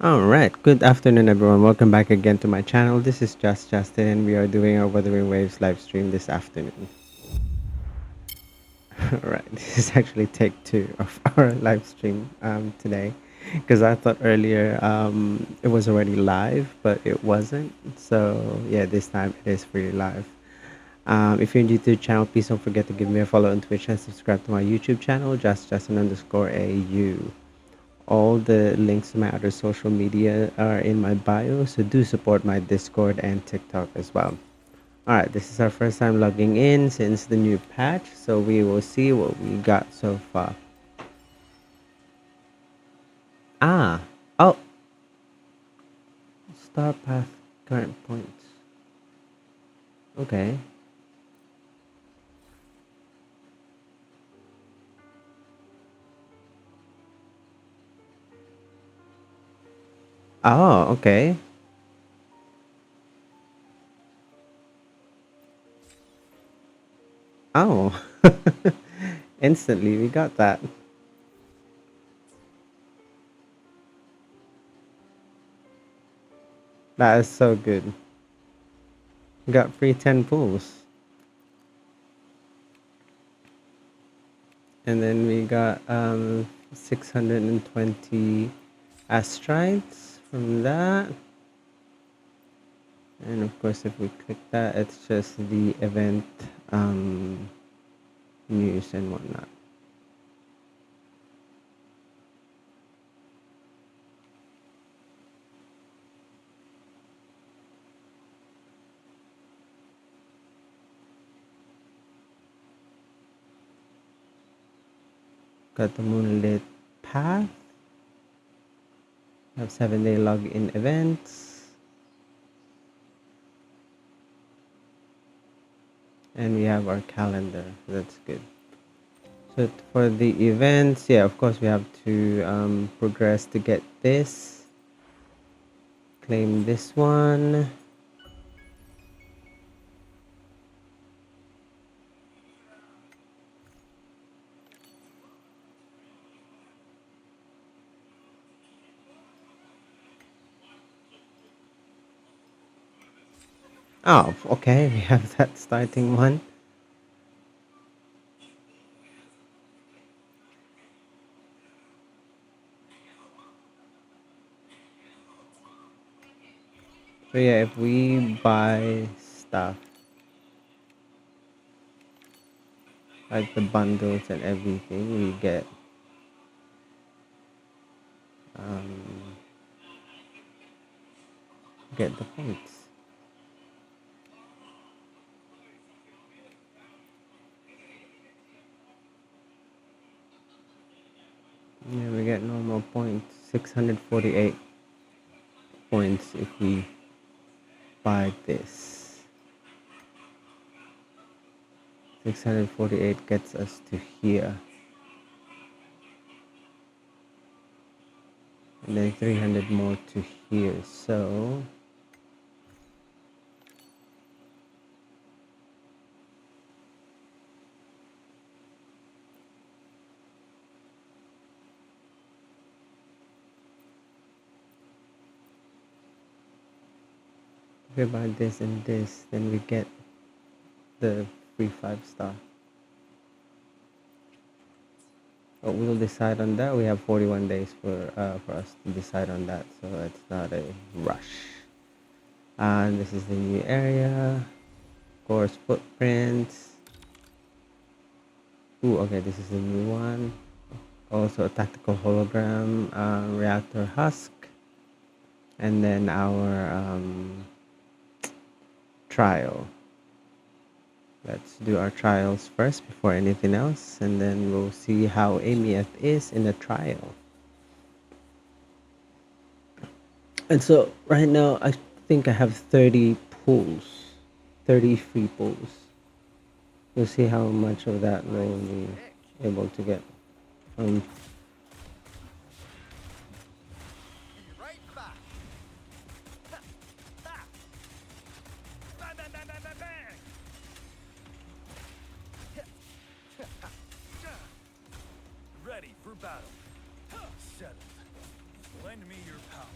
Alright, good afternoon everyone. Welcome back again to my channel. This is Just Justin and we are doing our Wuthering Waves live stream this afternoon. Alright, this is actually take two of our live stream today because I thought earlier it was already live but it wasn't. So yeah, this time it is really live. If you're new to the channel, please don't forget to give me a follow on Twitch and subscribe to my YouTube channel, Just Justin underscore AU. All the links to my other social media are in my bio, so do support my Discord and TikTok as well. Alright, this is our first time logging in since the new patch, so we will see what we got so far. Ah, oh, star path current points. Okay. Oh, okay. Oh, instantly we got that. That is so good. We got free 10 pulls. And then we got 620 astrites from that. And of course, if we click that, it's just the event news and whatnot. Got the moonlit path. Have 7-day login events. And we have our calendar. That's good. So for the events, yeah, of course we have to progress to get this. Claim this one. Oh, okay, we have that starting one. So yeah, if we buy stuff, like the bundles and everything, we um, get the points. Yeah, we get normal points, 648 points if we buy this. 648 gets us to here. And then 300 more to here. So if we buy this and this, then we get the free 5-star. But we'll decide on that. We have 41 days for us to decide on that, so it's not a rush. And this is the new area. Of course, footprints. Ooh, okay, this is the new one. Also a tactical hologram, reactor husk, and then our trial. Let's do our trials first before anything else, and then we'll see how Aemeath is in the trial. And so right now, I think I have 30 pulls, 30 free pulls. We'll see how much of that we'll be able to get. Um, Ready for battle. Settled. Lend me your power.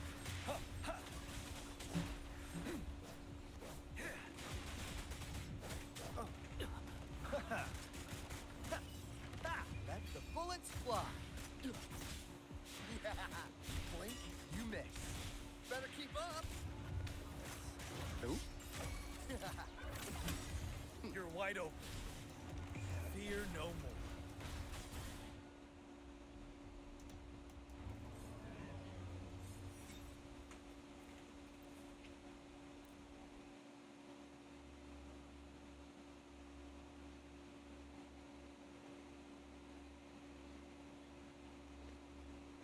open. Fear no more.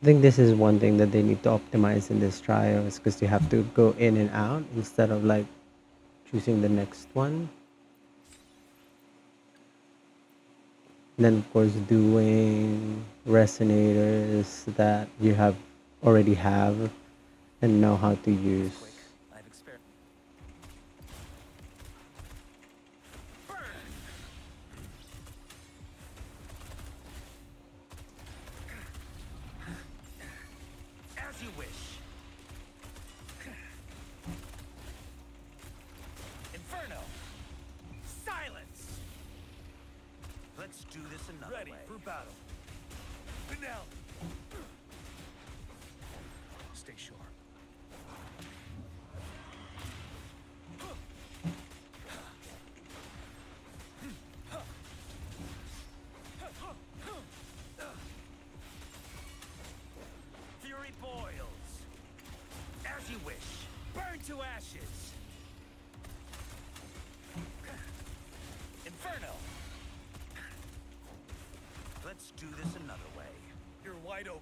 I think this is one thing that they need to optimize in this trial is because you have to go in and out instead of like choosing the next one. And then of course doing resonators that you have already have and know how to use. Quick. I've experimented. Burn! As you wish. Inferno! Silence! Let's do this another way. Ready for battle. Finale! Stay sharp. Fury boils. As you wish. Burn to ashes. Inferno. Let's do this another way. You're wide open.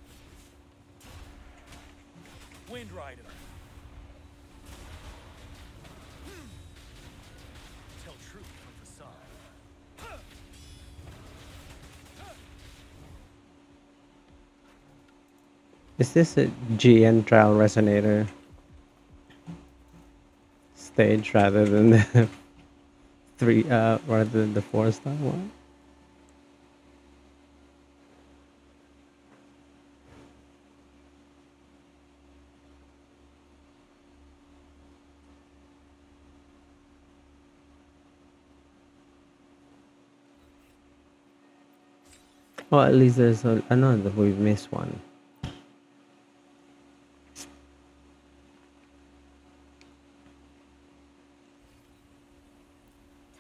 Wind Rider. Tell truth from facade. Is this a GN trial resonator stage rather than the three rather than the 4-star one? Well, at least there's another we've missed one.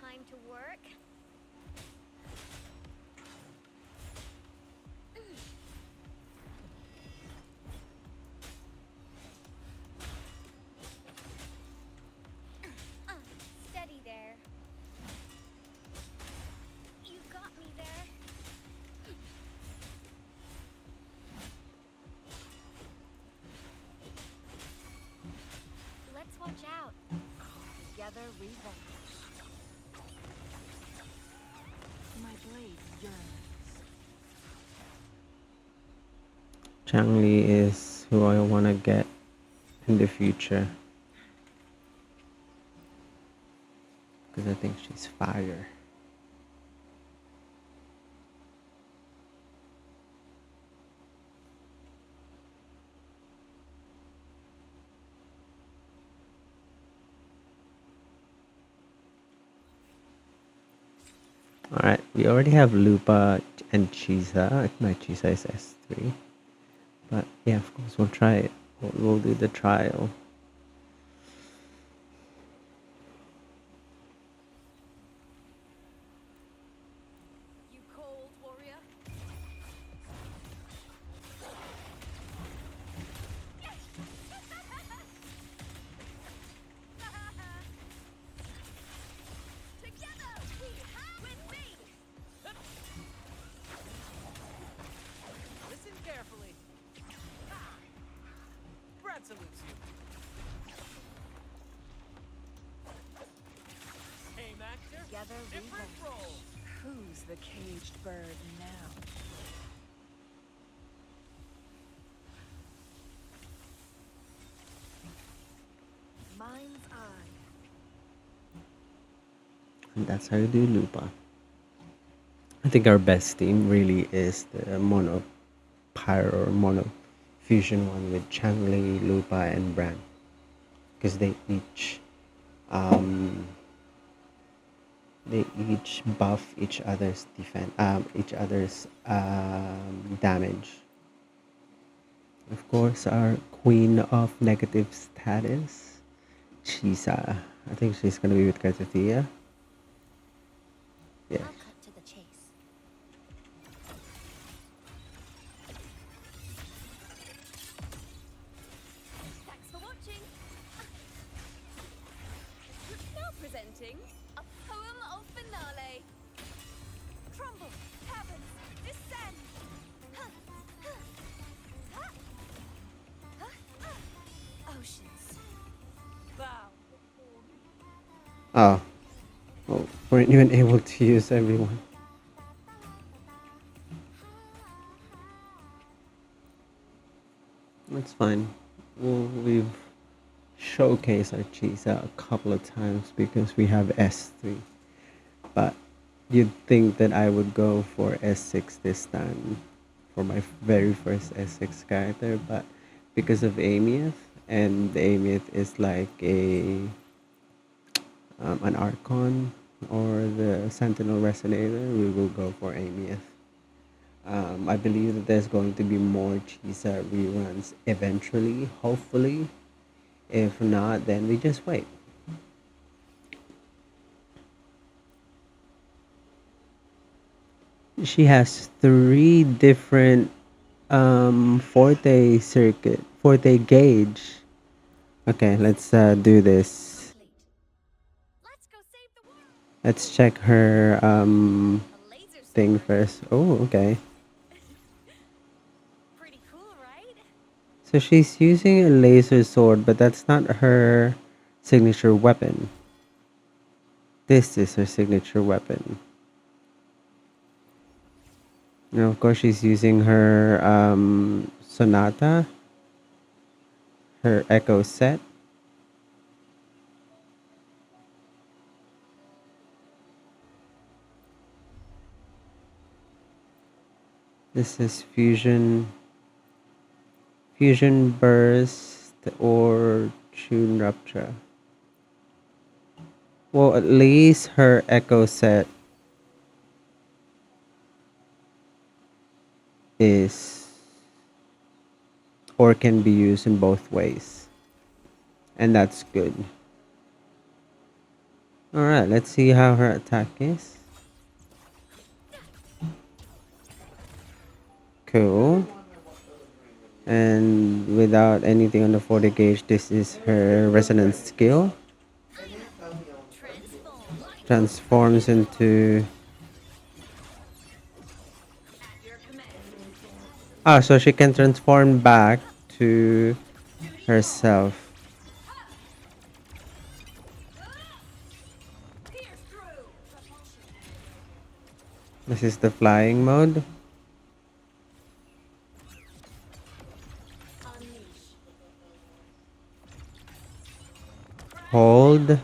Time to work. Steady there. You got me there. Let's watch out. Together we won't. My blade yearns. Changli is who I want to get in the future because I think she's fire. Alright, we already have Lupa and Chisa. My Chisa is S3. But yeah, of course, we'll try it. We'll do the trial. You cold warrior? Together we have with me. Listen carefully. Brad salutes you. Same actor, Together we different won't. role. Who's the caged bird now? Mind's eye. And that's how you do Lupa. I think our best team really is the Mono Pyro or Mono Fusion one with Changli, Lupa, and Bran. Because um, they each buff each other's defense, each other's damage. Of course, our queen of negative status, Chisa. I think she's gonna be with Kartathea. Yeah. I'll cut to the chase. Thanks for watching. Now presenting a poem of finale. Crumble, heavens, descend. Oceans, bow. Oh, oh, weren't even able to use everyone. That's fine. We've showcased our cheese out a couple of times because we have S3. But you'd think that I would go for S6 this time for my very first S6 character, but because of Aemeath, and Aemeath is like an Archon or the Sentinel Resonator, we will go for Aemeath. I believe that there's going to be more Chisa reruns eventually, hopefully. If not, then we just wait. She has three different forte gauge. Okay, let's do this. Complete. Let's go save the world. Let's check her A laser thing sword. first. Oh, okay. Pretty cool, right? So she's using a laser sword, but that's not her signature weapon. This is her signature weapon. Now, of course, she's using her Sonata, her Echo set. This is Fusion Burst, or Tune Rupture. Well, at least her Echo set is or can be used in both ways. And that's good. Alright, let's see how her attack is. Cool. And without anything on the 40 gauge, this is her resonance skill. Transform. Transforms into... Ah, so she can transform back to herself. This is the flying mode. Hold.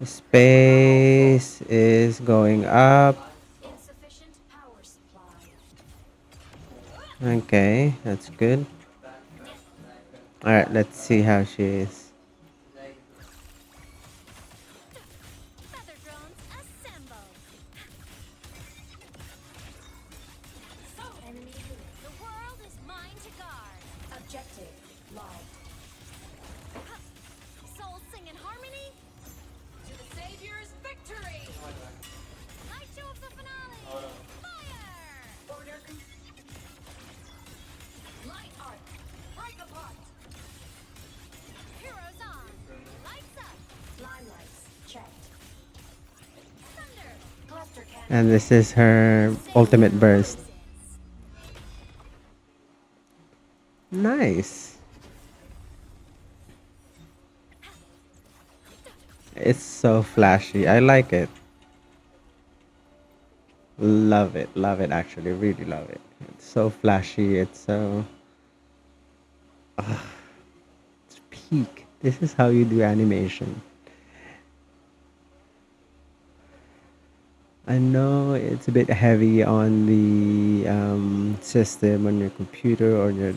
Space is going up. Insufficient power supply. Okay, that's good. Alright, let's see how she is. Feather drones assemble. Enemy. The world is mine to guard. Objective logged. Souls sing in harmony. To the Savior's victory. Night show of the finale. Fire. Order. Light art. Break apart. Heroes on. Lights up. Limelights checked. Thunder. Cluster cannon. And this is her ultimate burst. Nice. It's so flashy. I like it. Love it. Love it, actually. Really love it. It's so flashy. It's so... it's peak. This is how you do animation. I know it's a bit heavy on the system, on your computer or your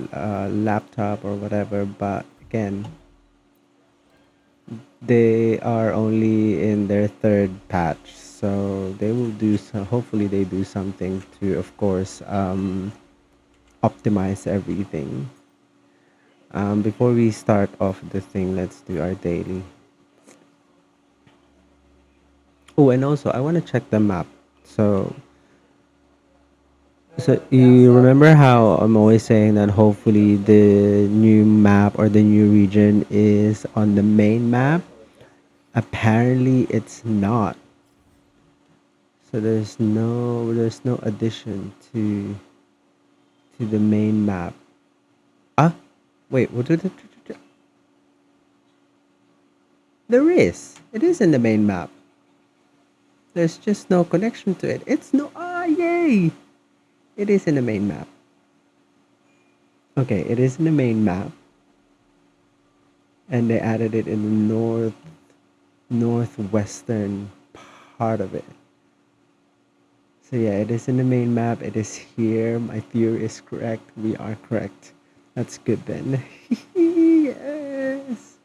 laptop or whatever, but again, they are only in their third patch, so they will do so. Hopefully, they do something to, of course, optimize everything. Before we start off the thing, let's do our daily. Oh, and also I want to check the map. So, so you remember how I'm always saying that hopefully the new map or the new region is on the main map? Apparently, it's not. So there's no addition to the main map. Ah, wait, what did it? There is. It is in the main map. There's just no connection to it. It's no. Ah, yay! It is in the main map. Okay, it is in the main map, and they added it in the northwestern part of it. So yeah, it is in the main map. It is here. My theory is correct. We are correct. That's good then. Yes.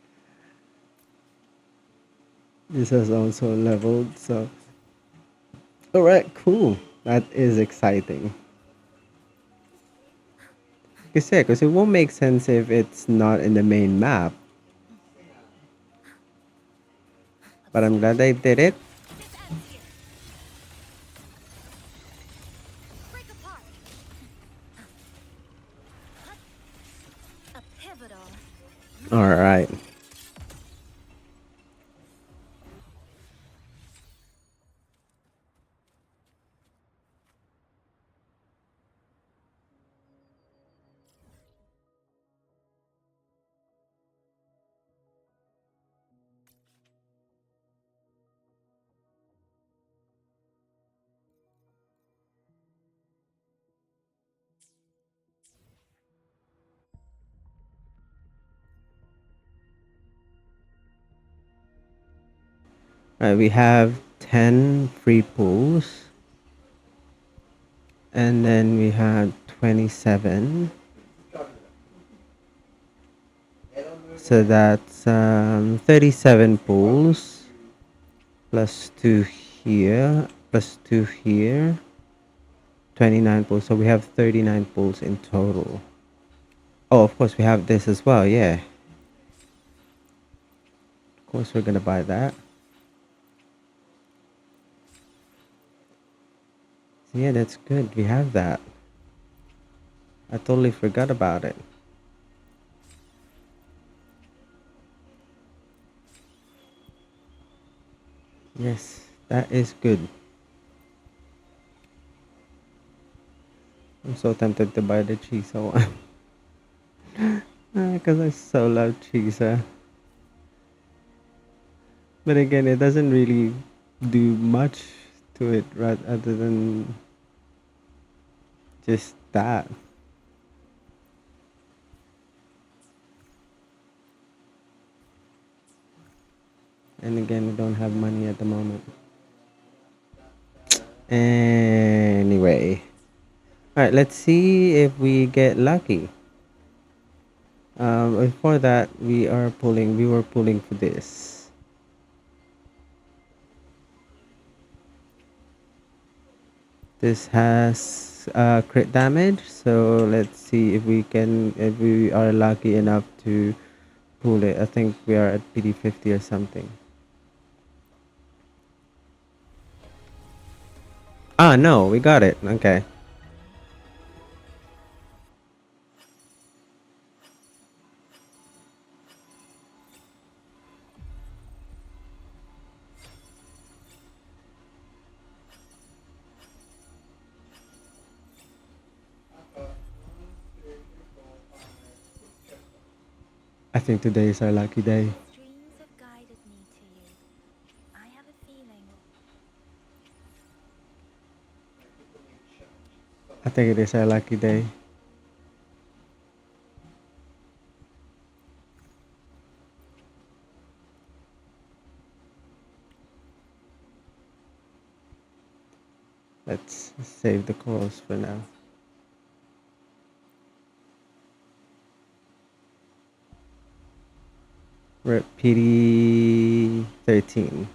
This has also leveled. So all right, cool. That is exciting. Because it won't make sense if it's not in the main map. But I'm glad I did it. This ends here. Break apart. A pivotal. All right. All right, we have 10 free pools. And then we have 27. So that's 37 pools. Plus 2 here. Plus 2 here. 29 pools. So we have 39 pools in total. Oh, of course, we have this as well. Yeah. Of course, we're going to buy that. So yeah, that's good. We have that. I totally forgot about it. Yes, that is good. I'm so tempted to buy the Chisa one. Because I so love Chisa. But again, it doesn't really do much to it, right? Other than just that. And again, I don't have money at the moment. Anyway. Alright, let's see if we get lucky. Before that, we were pulling for this. This has crit damage, so let's see if we are lucky enough to pull it. I think we are at PD 50 or something. Ah, no, we got it. Okay. I think today is our lucky day. Streams have guided me to you. I have a feeling. I think it is our lucky day. Let's save the calls for now. We're at PD 13.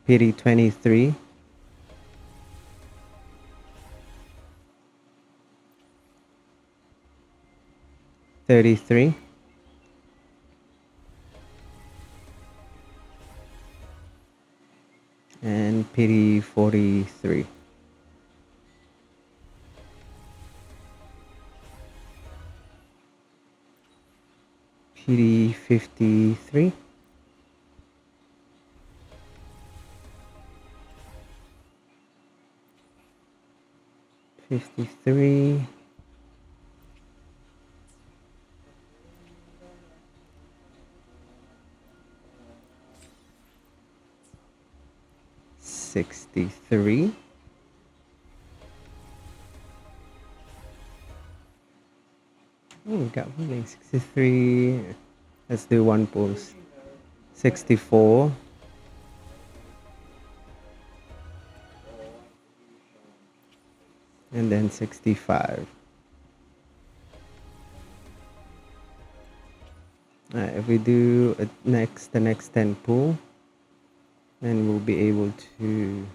PD 23. 33. And pity 43. Pity 53. 53. 63. Oh, we got one 63. Let's do one pulse. 64. And then 65. Alright, if we do the next 10 pull, then we'll be able to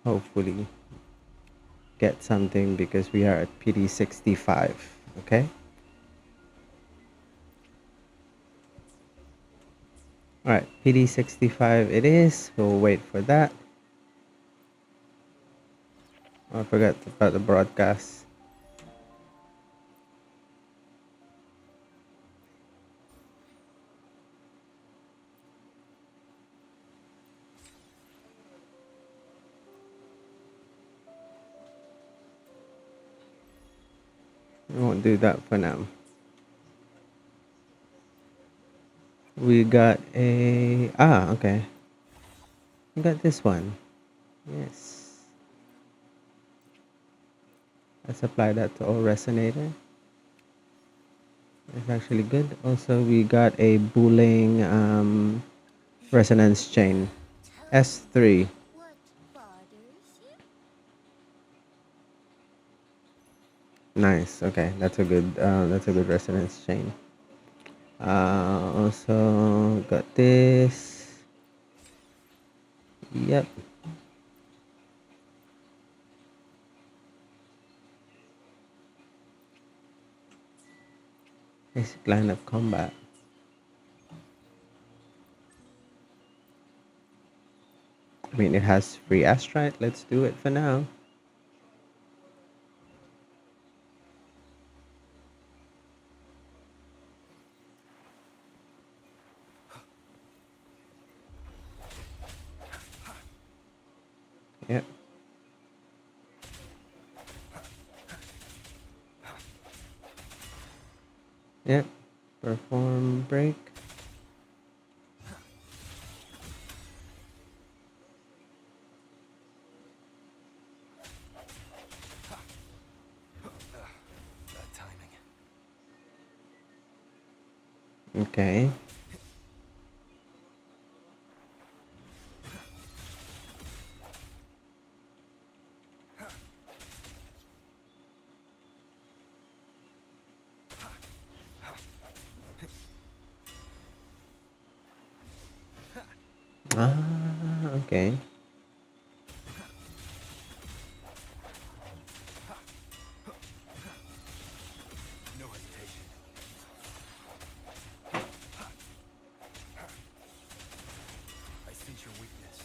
hopefully get something because we are at PD 65. Okay? Alright, PD 65 it is. We'll wait for that. Oh, I forgot about the broadcast. I won't do that for now. We got a... Ah, okay. We got this one. Yes. Let's apply that to all resonator. It's actually good. Also, we got a Booling resonance chain. S3. What bothers you? Nice. Okay, that's a good resonance chain. Also got this. Yep. Basic line of combat. I mean, it has free astrite. Let's do it for now. Yep. Yep. Perform break. Bad timing. Okay. Ah, okay. No hesitation. I sense your weakness.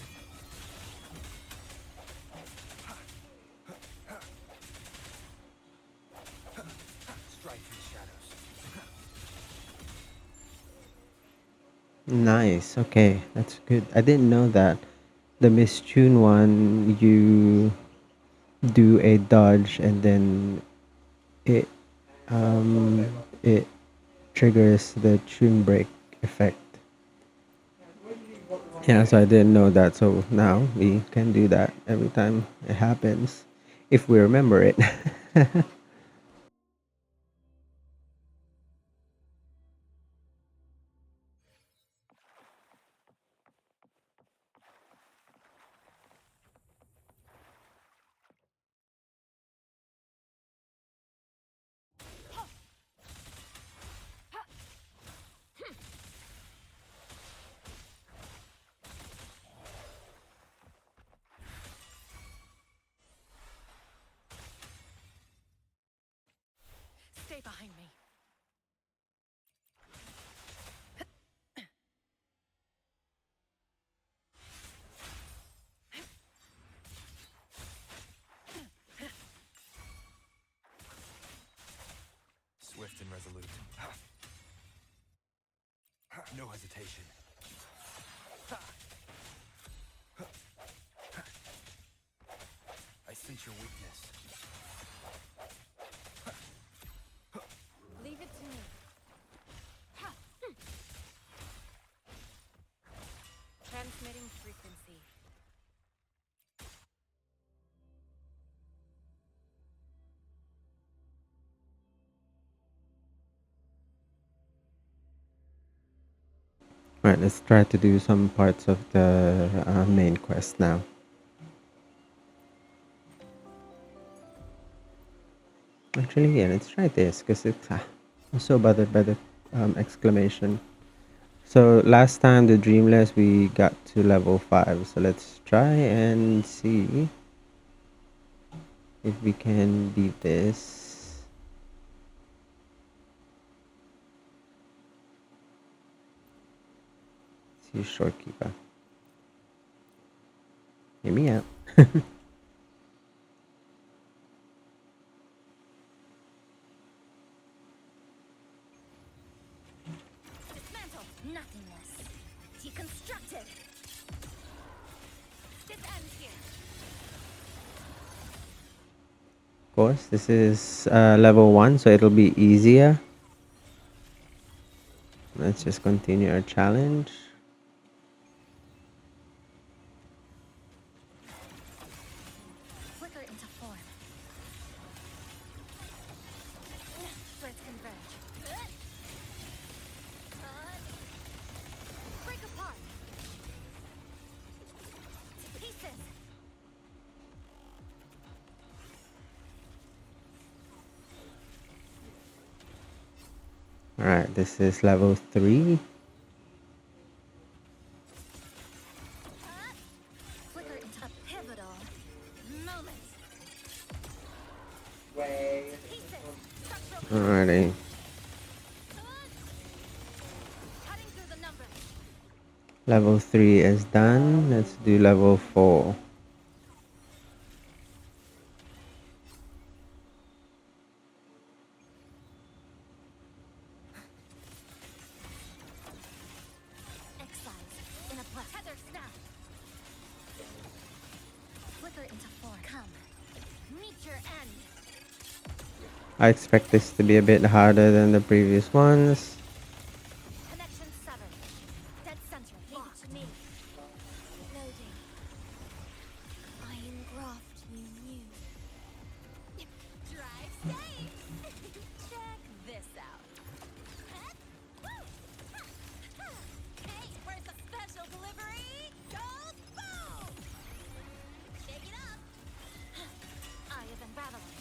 Strike from the shadows. Nice. Okay, that's good. I didn't know that the mistune one you do a dodge and then it it triggers the tune break effect. Yeah, so I didn't know that. So now we can do that every time it happens if we remember it. resolute. No hesitation. I sense your weakness. Leave it to me. Transmitting frequency. Right, let's try to do some parts of the main quest now. Actually, yeah, let's try this because I'm so bothered by the exclamation. So last time the Dreamless we got to level 5, so let's try and see if we can beat this. See, Shorekeeper. Hear me out. Dismantle. Nothingness. Deconstructed. This ends here. Of course, this is level 1, so it'll be easier. Let's just continue our challenge. Flicker into form. Let's converge. Break apart. To pieces. Alright, this is level 3. Flicker into a pivotal moment. Pieces. Structural Alrighty. cutting through the numbers. Level 3 is done. Let's do level 4. Exiles in a black tether snap. Flicker into form. Come. Meet your end. I expect this to be a bit harder than the previous ones. Connection severed. Dead center. Leave it to me. Loading. I engraft you new. Drive safe. Check this out. Hey, where's the special delivery? Gold boom! Shake it up. Eye of unraveling.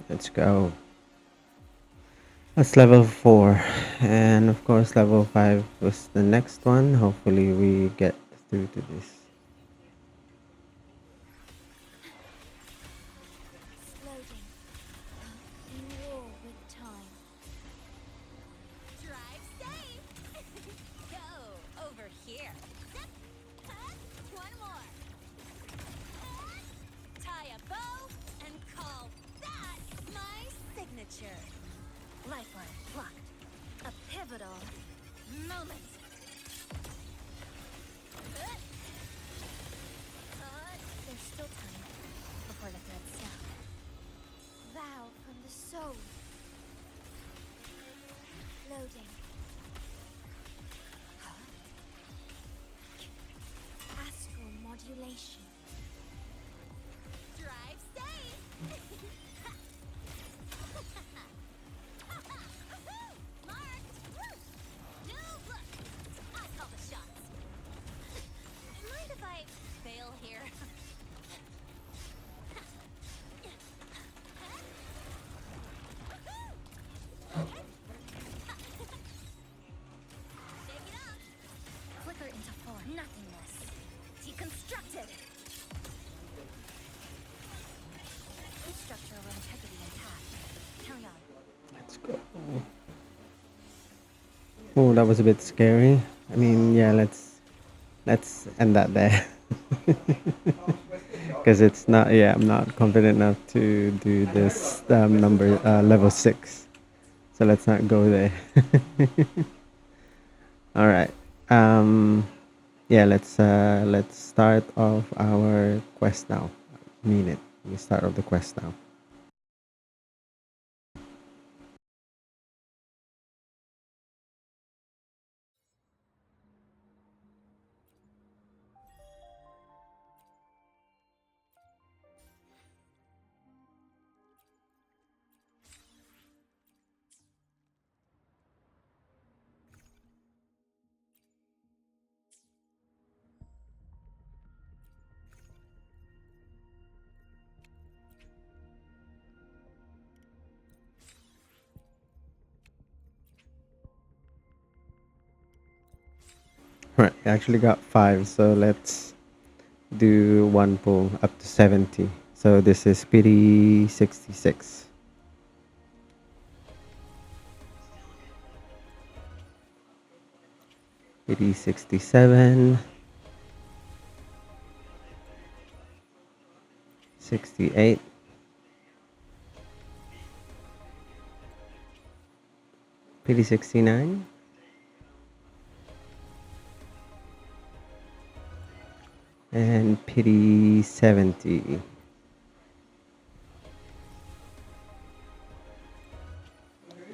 Let's go. That's level 4. And of course, level 5 was the next one. Hopefully, we get through to this. Loading. In war with time. Drive safe. Go over here. One more. Tie a bow and call that my signature. Lifeline blocked. A pivotal moment. There's still time before the thread snap. Vow from the soul. Loading. Astral modulation. Drive safe. Marked. New look. I call the shots. Mind if I fail here? Shake it up. Flicker into form. Nothingness. Deconstructed. Structural integrity intact. Carry on. Let's go. Oh, that was a bit scary. I mean, yeah, let's end that there. Because it's not, yeah, I'm not confident enough to do this number level 6. So let's not go there. All right. Yeah, let's start off our quest now. Mean it. We start off the quest now. Right, I actually got 5, so let's do one pull up to 70. So this is pity 66. Pity 67. 68. Pity 69. And pity 70.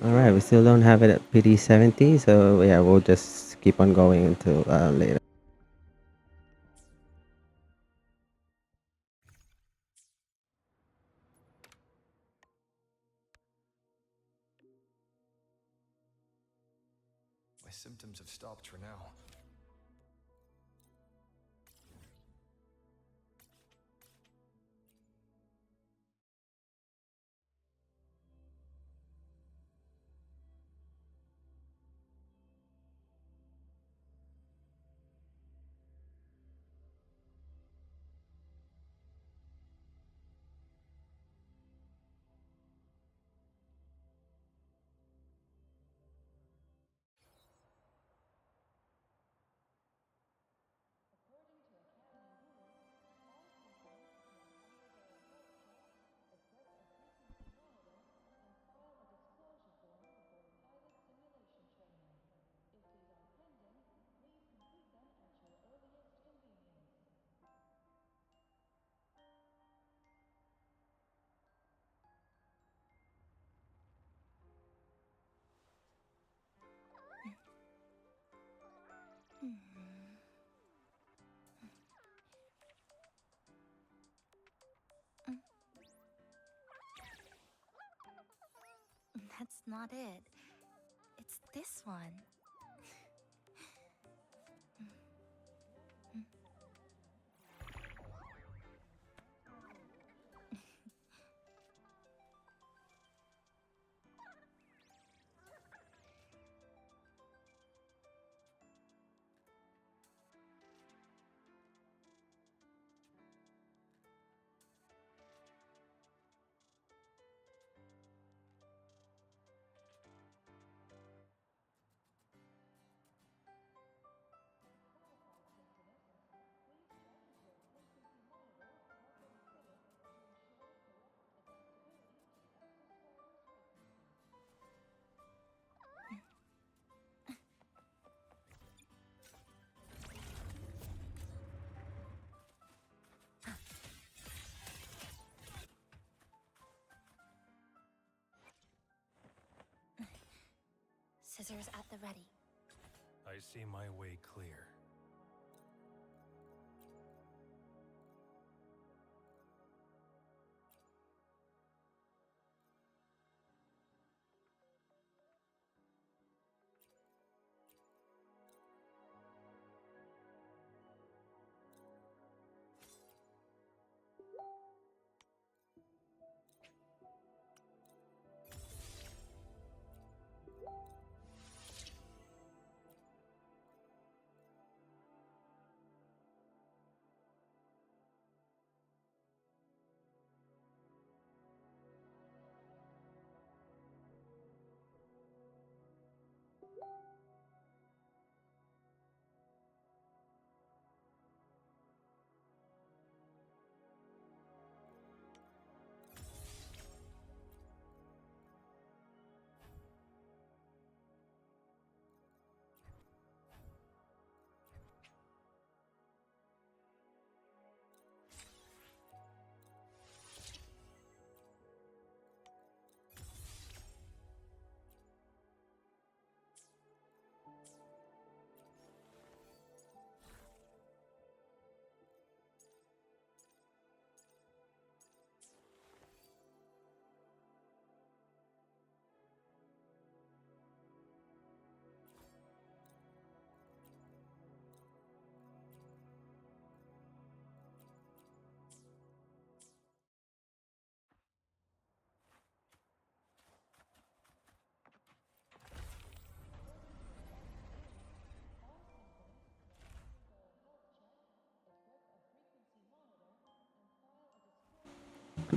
Alright, we still don't have it at pity 70, so yeah, we'll just keep on going until later. My symptoms have stopped for now. That's not it. It's this one. Scissors at the ready. I see my way clear.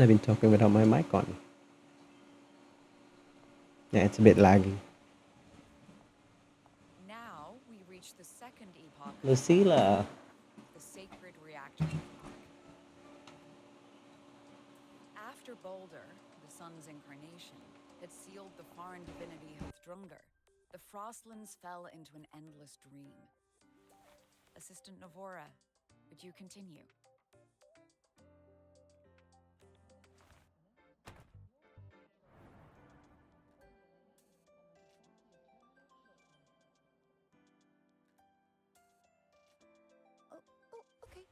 I've been talking without my mic on. Yeah, it's a bit laggy. Now we reach the second epoch, Lucila. the sacred reactor epoch. After Boulder, the sun's incarnation, had sealed the foreign divinity Hothdrungar, the Frostlands fell into an endless dream. Assistant Navora, would you continue? Oh, okay.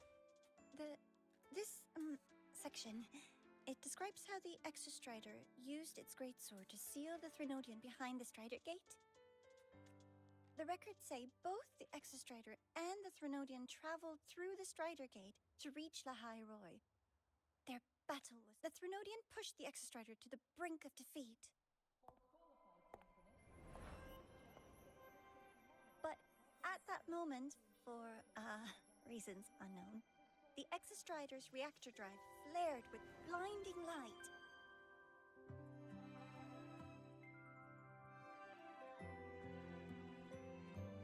This section, it describes how the Exostrider used its greatsword to seal the Threnodian behind the Strider Gate. The records say both the Exostrider and the Threnodian traveled through the Strider Gate to reach Lahai Roi. Their battle was the Threnodian pushed the Exostrider to the brink of defeat. But at that moment, for reasons unknown, the Exostrider's reactor drive flared with blinding light.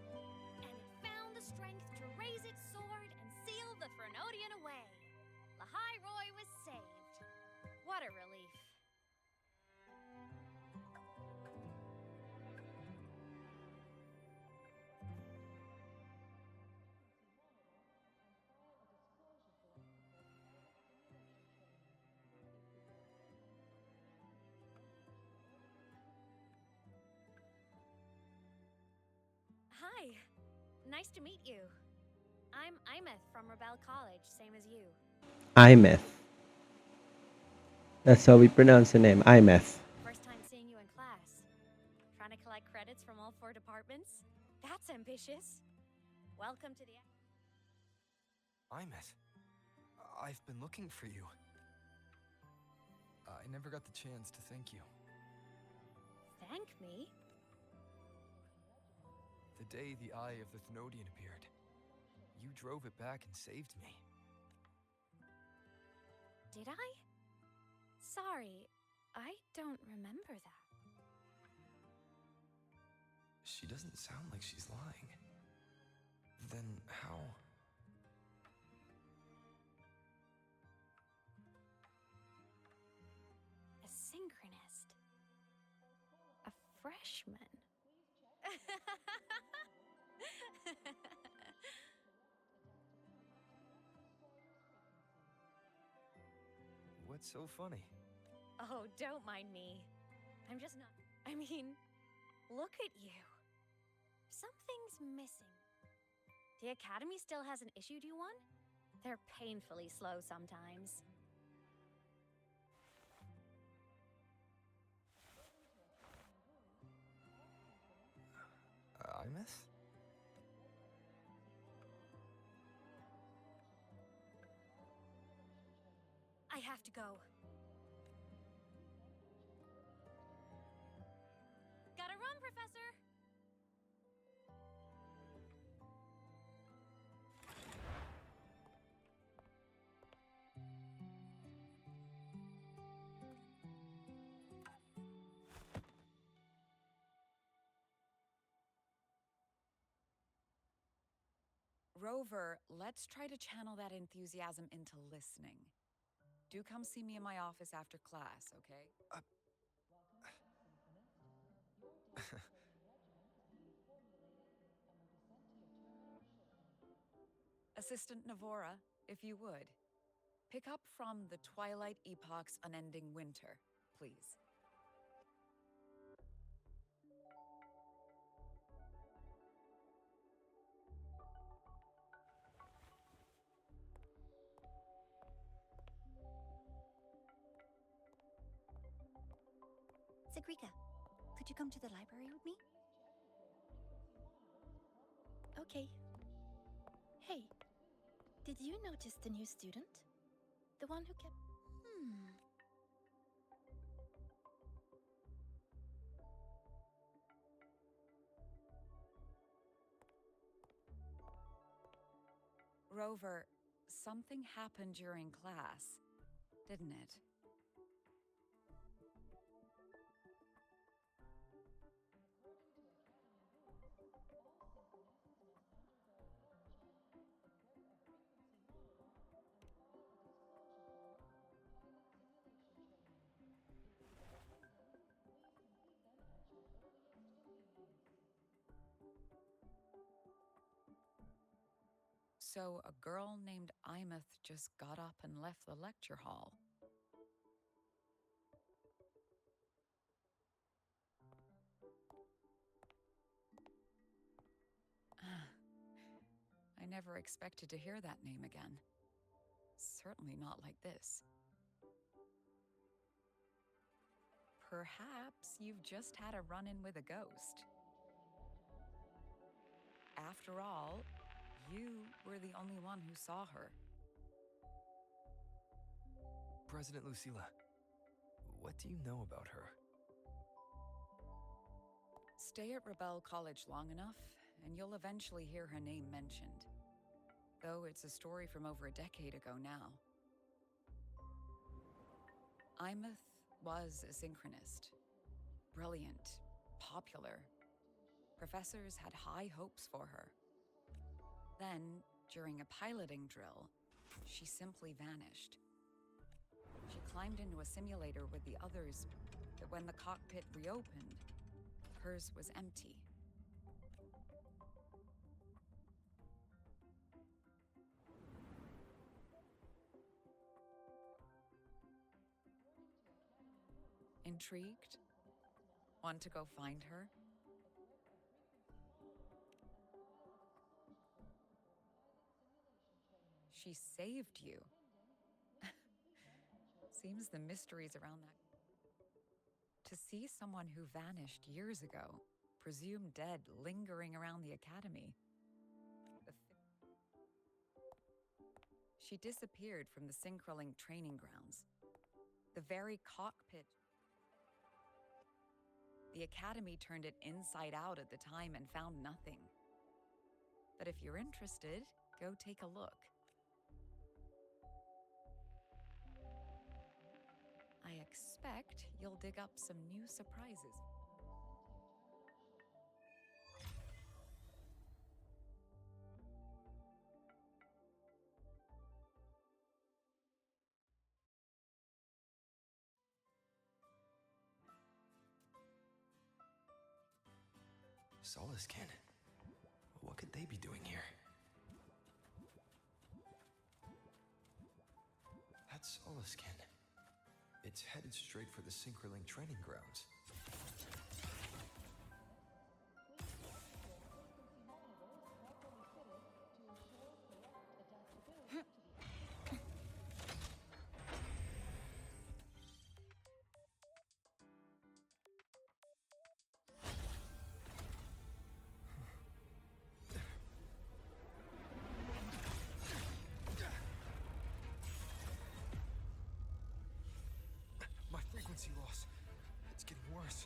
And it found the strength to raise its sword and seal the Threnodian away. Lahai Roi was saved. What a relief. Hi. Nice to meet you. I'm Aemeath from Rebel College, same as you. Aemeath. That's how we pronounce the name, Aemeath. First time seeing you in class. Trying to collect credits from all 4 departments? That's ambitious. Welcome to the... Aemeath, I've been looking for you. I never got the chance to thank you. Thank me? The day the Eye of the Thenodian appeared, you drove it back and saved me. Did I? Sorry, I don't remember that. She doesn't sound like she's lying. Then how? A synchronist. A freshman. What's so funny? Oh, don't mind me. I'm just not... I mean, look at you. Something's missing. The Academy still hasn't issued you one? They're painfully slow sometimes. Aemeath? I have to go. Gotta run, Professor! Rover, let's try to channel that enthusiasm into listening. Do come see me in my office after class, okay? Assistant Navora, if you would. Pick up from the Twilight Epoch's Unending Winter, please. Sigrika, could you come to the library with me? Okay. Hey, did you notice the new student? The one who kept... Rover, something happened during class, didn't it? So a girl named Aemeath just got up and left the lecture hall. I never expected to hear that name again. Certainly not like this. Perhaps you've just had a run-in with a ghost. After all, you were the only one who saw her. President Lucilla, what do you know about her? Stay at Rebel College long enough, and you'll eventually hear her name mentioned. Though it's a story from over a decade ago now. Aemeath was a synchronist. Brilliant, popular. Professors had high hopes for her. Then, during a piloting drill, she simply vanished. She climbed into a simulator with the others, but when the cockpit reopened, hers was empty. Intrigued? Want to go find her? She saved you. Seems the mysteries around that. To see someone who vanished years ago, presumed dead, lingering around the academy. She disappeared from the Synchroling training grounds. The very cockpit. The academy turned it inside out at the time and found nothing. But if you're interested, go take a look. I expect you'll dig up some new surprises. Solaskin? What could they be doing here? That's Solaskin. It's headed straight for the Synchroling training grounds. My frequency loss. It's getting worse.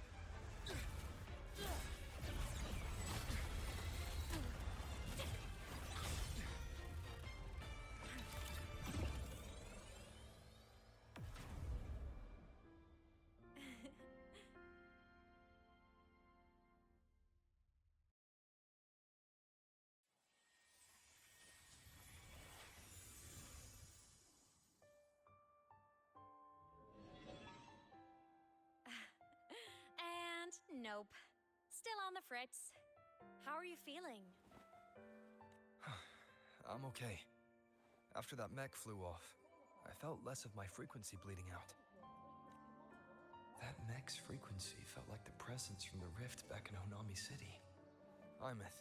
And nope. Still on the fritz. How are you feeling? I'm okay. After that mech flew off, I felt less of my frequency bleeding out. That mech's frequency felt like the presence from the rift back in Honami City. Aemeath,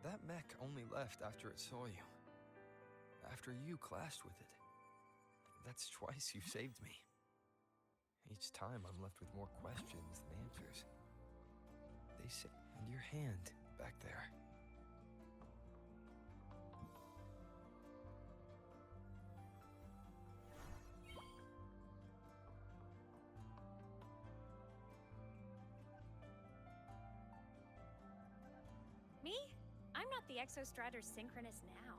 that mech only left after it saw you. After you clashed with it. That's twice you've saved me. Each time I'm left with more questions than answers. They say, and your hand back there. Me? I'm not the Exostrator's synchronist now.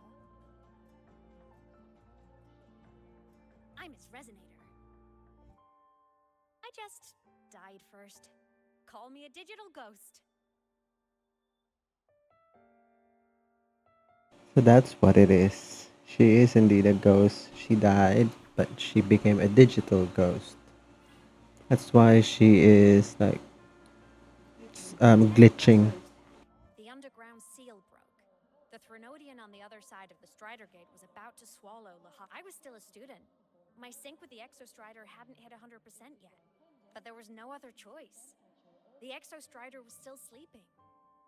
I'm its resonator. I just died first. Call me a digital ghost. So that's what it is. She is indeed a ghost. She died, but she became a digital ghost. That's why she is like glitching. The underground seal broke. The Threnodian on the other side of the Strider Gate was about to swallow Lahai. I was still a student. My sync with the Exostrider hadn't hit 100% yet, but there was no other choice. The Exostrider was still sleeping,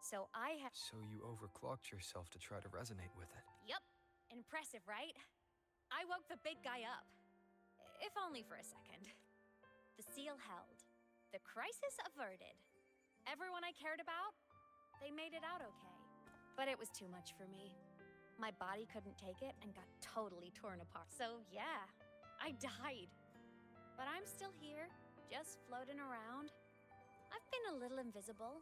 so I had. So you overclocked yourself to try to resonate with it. Yup. Impressive, right? I woke the big guy up. If only for a second. The seal held. The crisis averted. Everyone I cared about, they made it out okay. But it was too much for me. My body couldn't take it and got totally torn apart. So yeah, I died. But I'm still here, just floating around. I've been a little invisible.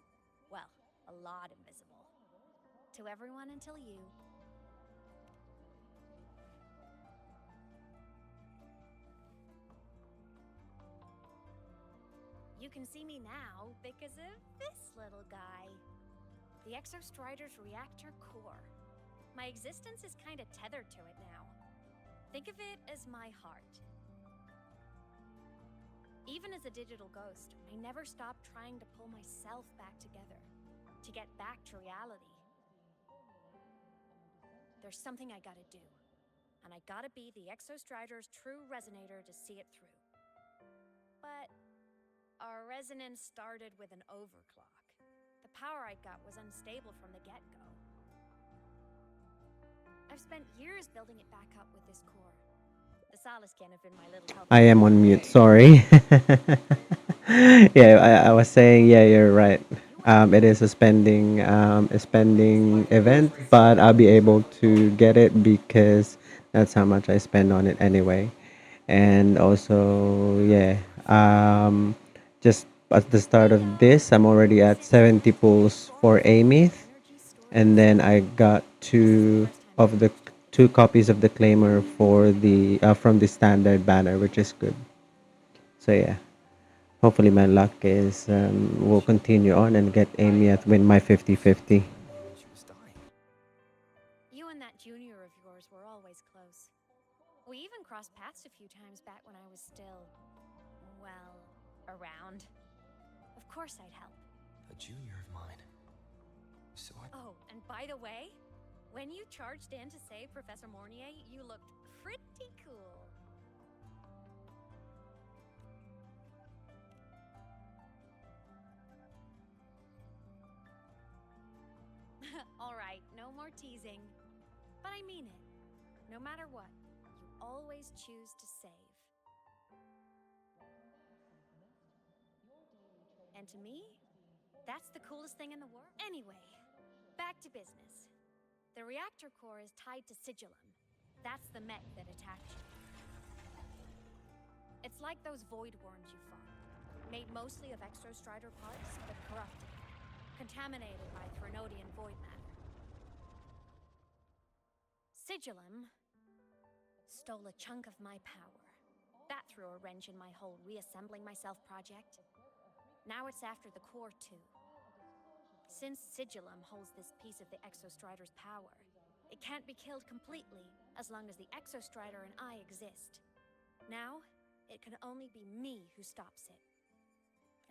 Well, a lot invisible. To everyone until you. You can see me now because of this little guy. The Exostrider's reactor core. My existence is kinda tethered to it now. Think of it as my heart. Even as a digital ghost, I never stopped trying to pull myself back together, to get back to reality. There's something I gotta do, and I gotta be the Exostrider's true resonator to see it through. But our resonance started with an overclock. The power I got was unstable from the get-go. I've spent years building it back up with this core. The Solace can have been my little help. I am on mute, sorry. Yeah, I was saying, yeah, you're right. It is a spending event, but I'll be able to get it because that's how much I spend on it anyway. And also, yeah, just at the start of this, I'm already at 70 pulls for Aemeath, and then I got two copies of the Claymore for the from the standard banner, which is good. So yeah, hopefully my luck is will continue on and get Aemeath win my 50-50. She was dying. You and that junior of yours were always close. We even crossed paths a few times back when I was still, well, around. Of course I'd help. A junior of mine. So I... Oh, and by the way, when you charged in to save Professor Mornier, you looked pretty cool. All right, no more teasing. But I mean it. No matter what, you always choose to save. And to me, that's the coolest thing in the world. Anyway, back to business. The reactor core is tied to Sigillum. That's the mech that attacked you. It's like those void worms you fought. Made mostly of Exostrider parts, but corrupted. Contaminated by Threnodian void matter. Sigillum stole a chunk of my power. That threw a wrench in my whole reassembling myself project. Now it's after the core too. Since Sigillum holds this piece of the Exostrider's power, it can't be killed completely as long as the Exostrider and I exist. Now, it can only be me who stops it.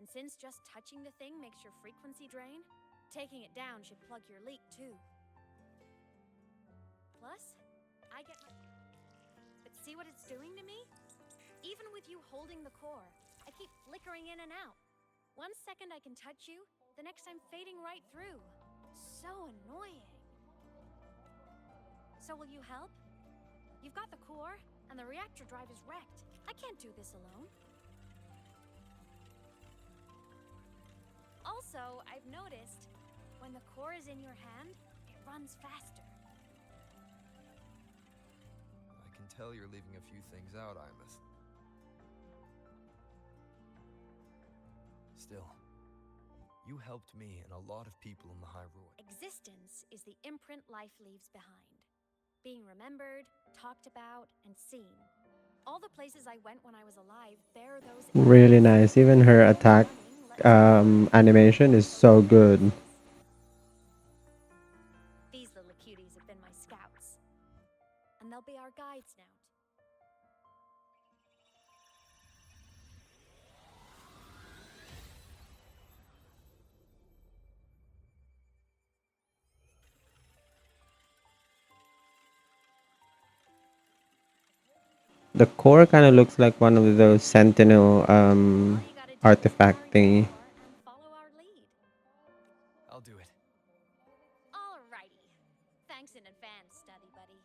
And since just touching the thing makes your frequency drain, taking it down should plug your leak too. Plus, I get my... But see what it's doing to me? Even with you holding the core, I keep flickering in and out. 1 second I can touch you, the next I'm fading right through. So annoying. So will you help? You've got the core, and the reactor drive is wrecked. I can't do this alone. Also, I've noticed, when the core is in your hand, it runs faster. I can tell you're leaving a few things out, Aemeath. Still, you helped me and a lot of people in Lahai Roi. Existence is the imprint life leaves behind. Being remembered, talked about, and seen. All the places I went when I was alive bear those... Really nice. Even her attack animation is so good. These little cuties have been my scouts. And they'll be our guides now. The core kind of looks like one of those Sentinel All you gotta do is artifact carry thingy. the core and follow our lead. I'll do it. Alrighty. Thanks in advance, study buddy.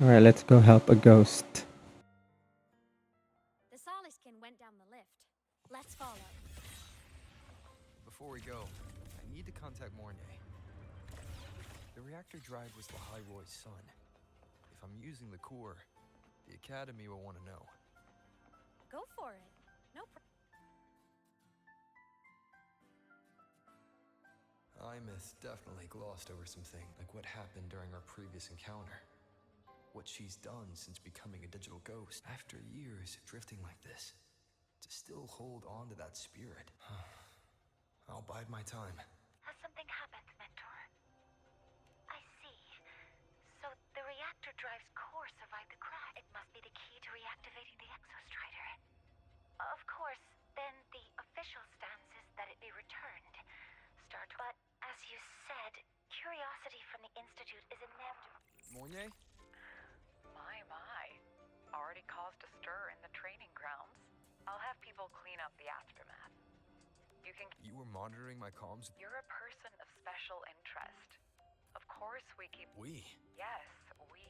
All right, let's go help a ghost. The Soliskin went down the lift. Let's follow. Before we go, I need to contact Mornay. The reactor drive was Lahai Roi's son. If I'm using the core, the Academy will want to know. Go for it. No Aemeath definitely glossed over something, like what happened during our previous encounter. What she's done since becoming a digital ghost. After years of drifting like this, to still hold on to that spirit. I'll bide my time. Has something happened, Mentor? I see. So the reactor drive's core survived the crash. It must be the key to reactivating the exostrider. Of course, then the official stance is that it be returned. But as you said, curiosity from the Institute is inevitable. Mornay? My. Already caused a stir in the training grounds. I'll have people clean up the aftermath. You were monitoring my comms? You're a person of special interest. Of course we keep... We? Yes, we.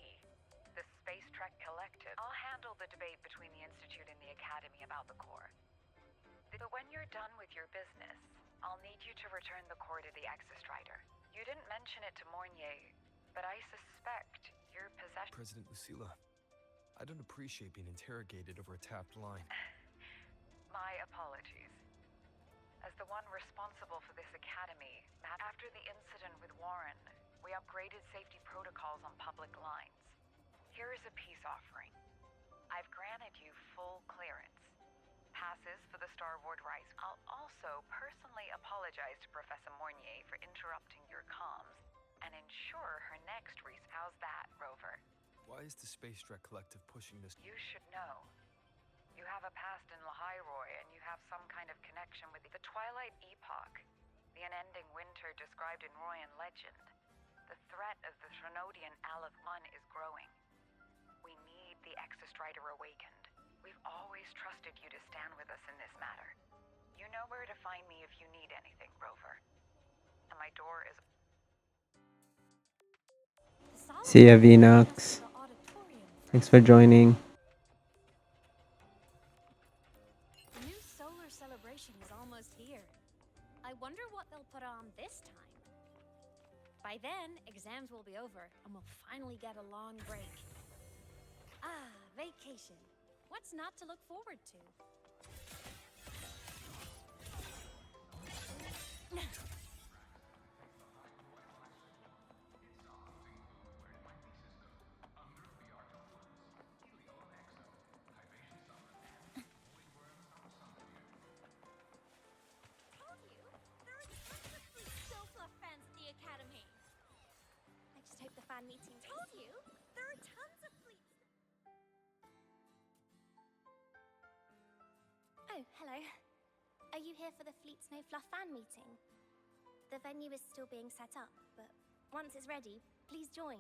The Space Trek Collective. I'll handle the debate between the Institute and the Academy about the core. But when you're done with your business, I'll need you to return the core to the Exostrider. You didn't mention it to Mornier, but I suspect your possession... President Lucilla, I don't appreciate being interrogated over a tapped line. My apologies. As the one responsible for this academy, after the incident with Warren, we upgraded safety protocols on public lines. Here is a peace offering. I've granted you full clearance. Passes for the Starboard Rise. I'll also personally apologize to Professor Mornier for interrupting your comms and ensure her next How's that, Rover? Why is the Space Trek Collective pushing this? You should know. You have a past in Lahai Roi, and you have some kind of connection with the Twilight Epoch, the unending winter described in Royan legend. The threat of the Trinodian Aleph 1 is growing. We need the Exostrider awakened. We've always trusted you to stand with us in this matter. You know where to find me if you need anything, Rover. And my door is... See ya, Vinox. Thanks for joining. The new solar celebration is almost here. I wonder what they'll put on this time. By then, exams will be over, and we'll finally get a long break. Ah, vacation. What's not to look forward to? I just hope the fan meeting told you there are tons of fleets. Oh, hello. Are you here for the Fleet Snow Fluff fan meeting? The venue is still being set up, but once it's ready, please join.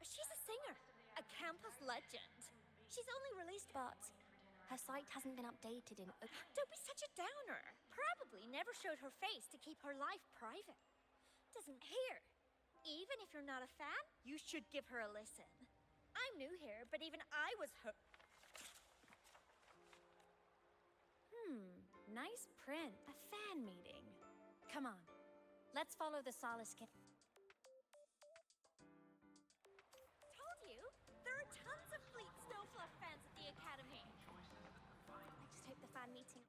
She's a singer, a campus legend. She's only released, but her site hasn't been updated in... Don't be such a downer. Probably never showed her face to keep her life private. Doesn't here. Even if you're not a fan, you should give her a listen. I'm new here, but even I was her... Nice print. A fan meeting. Come on, let's follow the Soliskin. Told you, there are tons of Fleet Snowfluff fans at the Academy. I just hope the fan meeting...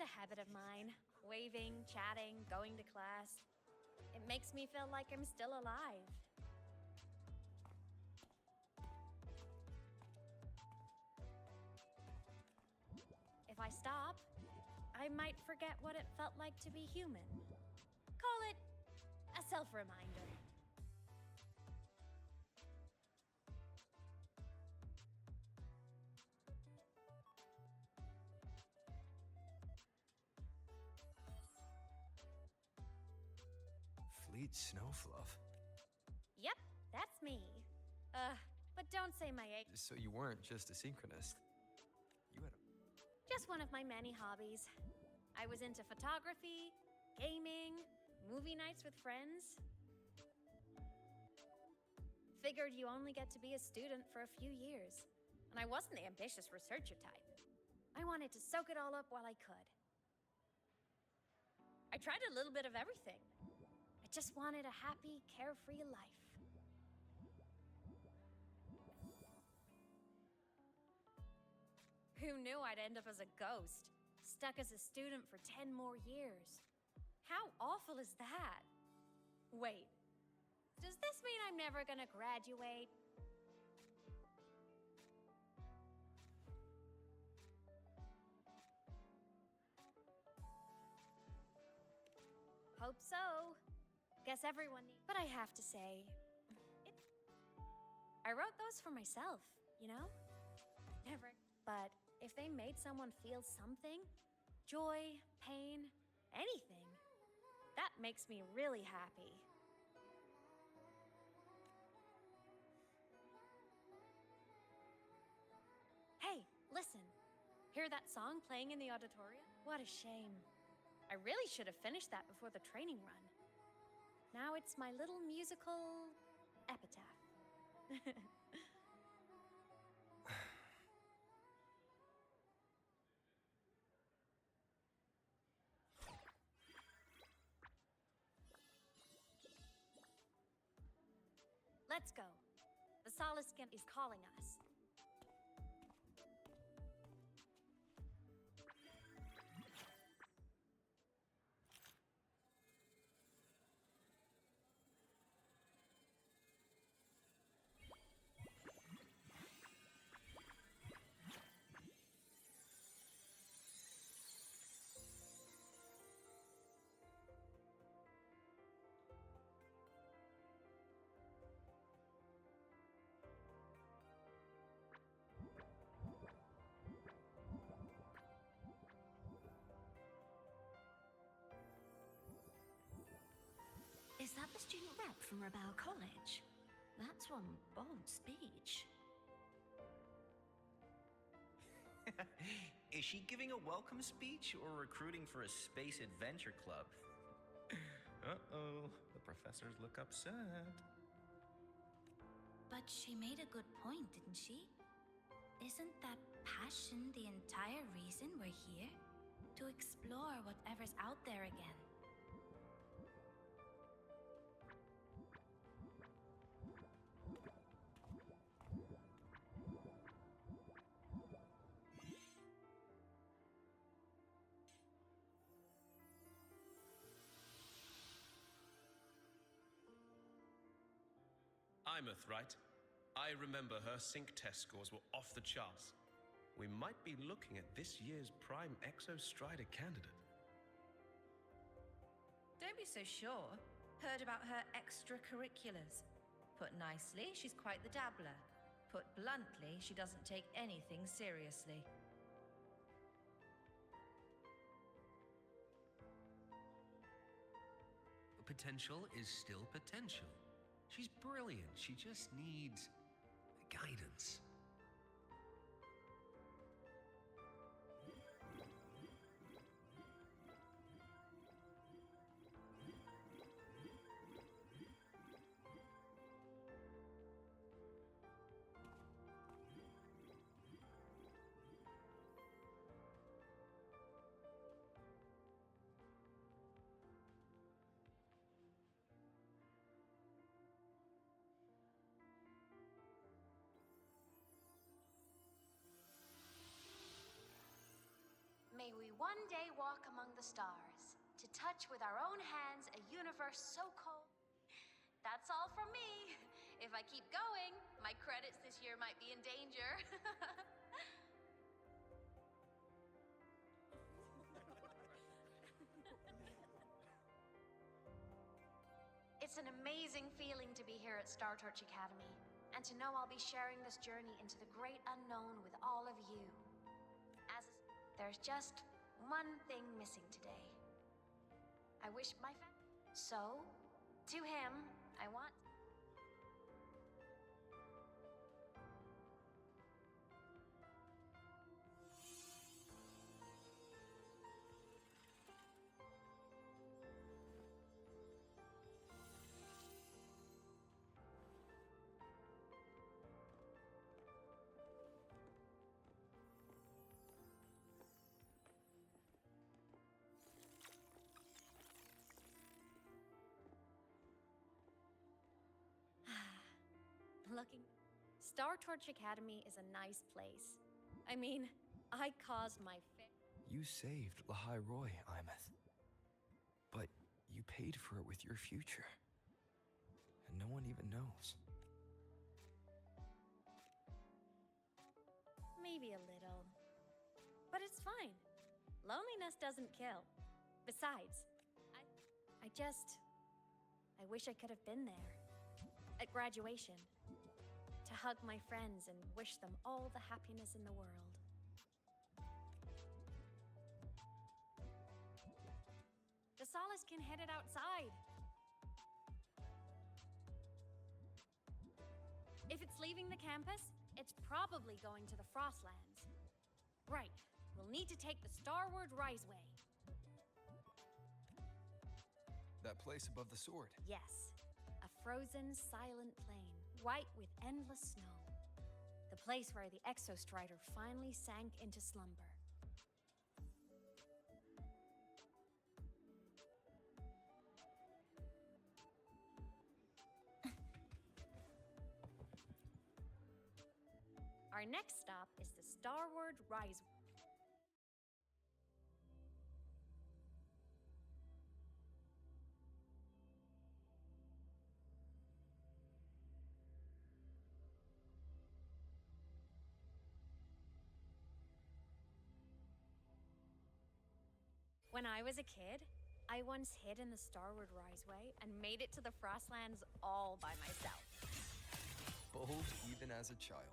just a habit of mine. Waving, chatting, going to class. It makes me feel like I'm still alive. If I stop, I might forget what it felt like to be human. Call it a self-reminder. Fleet Snowfluff? Yep, that's me. But don't say my age. So you weren't just a synchronist. You had a... Just one of my many hobbies. I was into photography, gaming, movie nights with friends. Figured you only get to be a student for a few years. And I wasn't the ambitious researcher type. I wanted to soak it all up while I could. I tried a little bit of everything. I just wanted a happy, carefree life. Who knew I'd end up as a ghost, stuck as a student for 10 more years? How awful is that? Wait, does this mean I'm never gonna graduate? Hope so. Guess everyone needs. But I have to say, I wrote those for myself, you know? Never. But if they made someone feel something, joy, pain, anything, that makes me really happy. Hey, listen. Hear that song playing in the auditorium? What a shame. I really should have finished that before the training run. Now it's my little musical epitaph. Let's go. The Solace Skin is calling us. Is that the student rep from Rebel College? That's one bold speech. Is she giving a welcome speech or recruiting for a space adventure club? Uh-oh, the professors look upset. But she made a good point, didn't she? Isn't that passion the entire reason we're here? To explore whatever's out there again. Aemeath, right? I remember her sync test scores were off the charts. We might be looking at this year's prime Exostrider candidate. Don't be so sure. Heard about her extracurriculars. Put nicely, she's quite the dabbler. Put bluntly, she doesn't take anything seriously. Potential is still potential. She's brilliant. She just needs guidance. one day walk among the stars, to touch with our own hands a universe so cold. That's all from me. If I keep going, my credits this year might be in danger. It's an amazing feeling to be here at Star Torch Academy, and to know I'll be sharing this journey into the great unknown with all of you. There's just one thing missing today. I wish my So, to him, I want... Looking... Star Torch Academy is a nice place. I mean, I caused my You saved Lahai Roi, Aemeath. But you paid for it with your future. And no one even knows. Maybe a little. But it's fine. Loneliness doesn't kill. Besides, I wish I could have been there. At graduation. To hug my friends and wish them all the happiness in the world. The Solace can head it outside. If it's leaving the campus, it's probably going to the Frostlands. Right, we'll need to take the Starward Riseway. That place above the sword. Yes, a frozen, silent plain, white with endless snow. The place where the Exostrider finally sank into slumber. Our next stop is the Starward Rise. When I was a kid, I once hid in the Starward Riseway and made it to the Frostlands all by myself. Bold even as a child.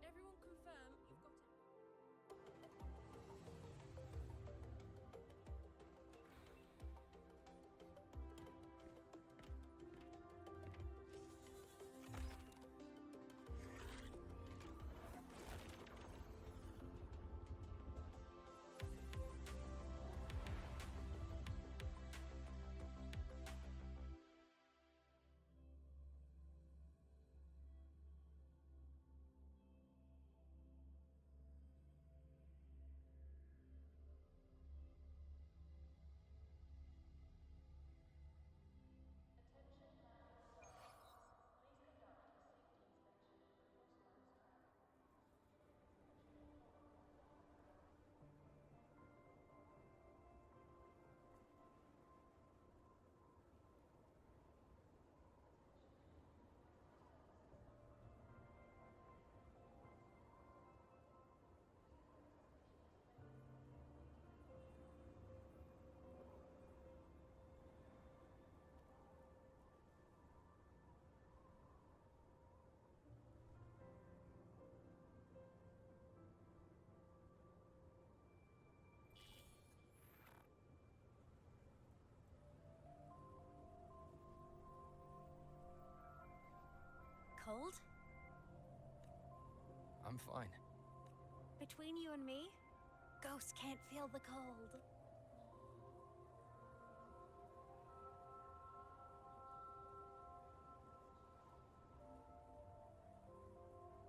Everyone confirm you've got it. Cold? I'm fine. Between you and me, ghosts can't feel the cold.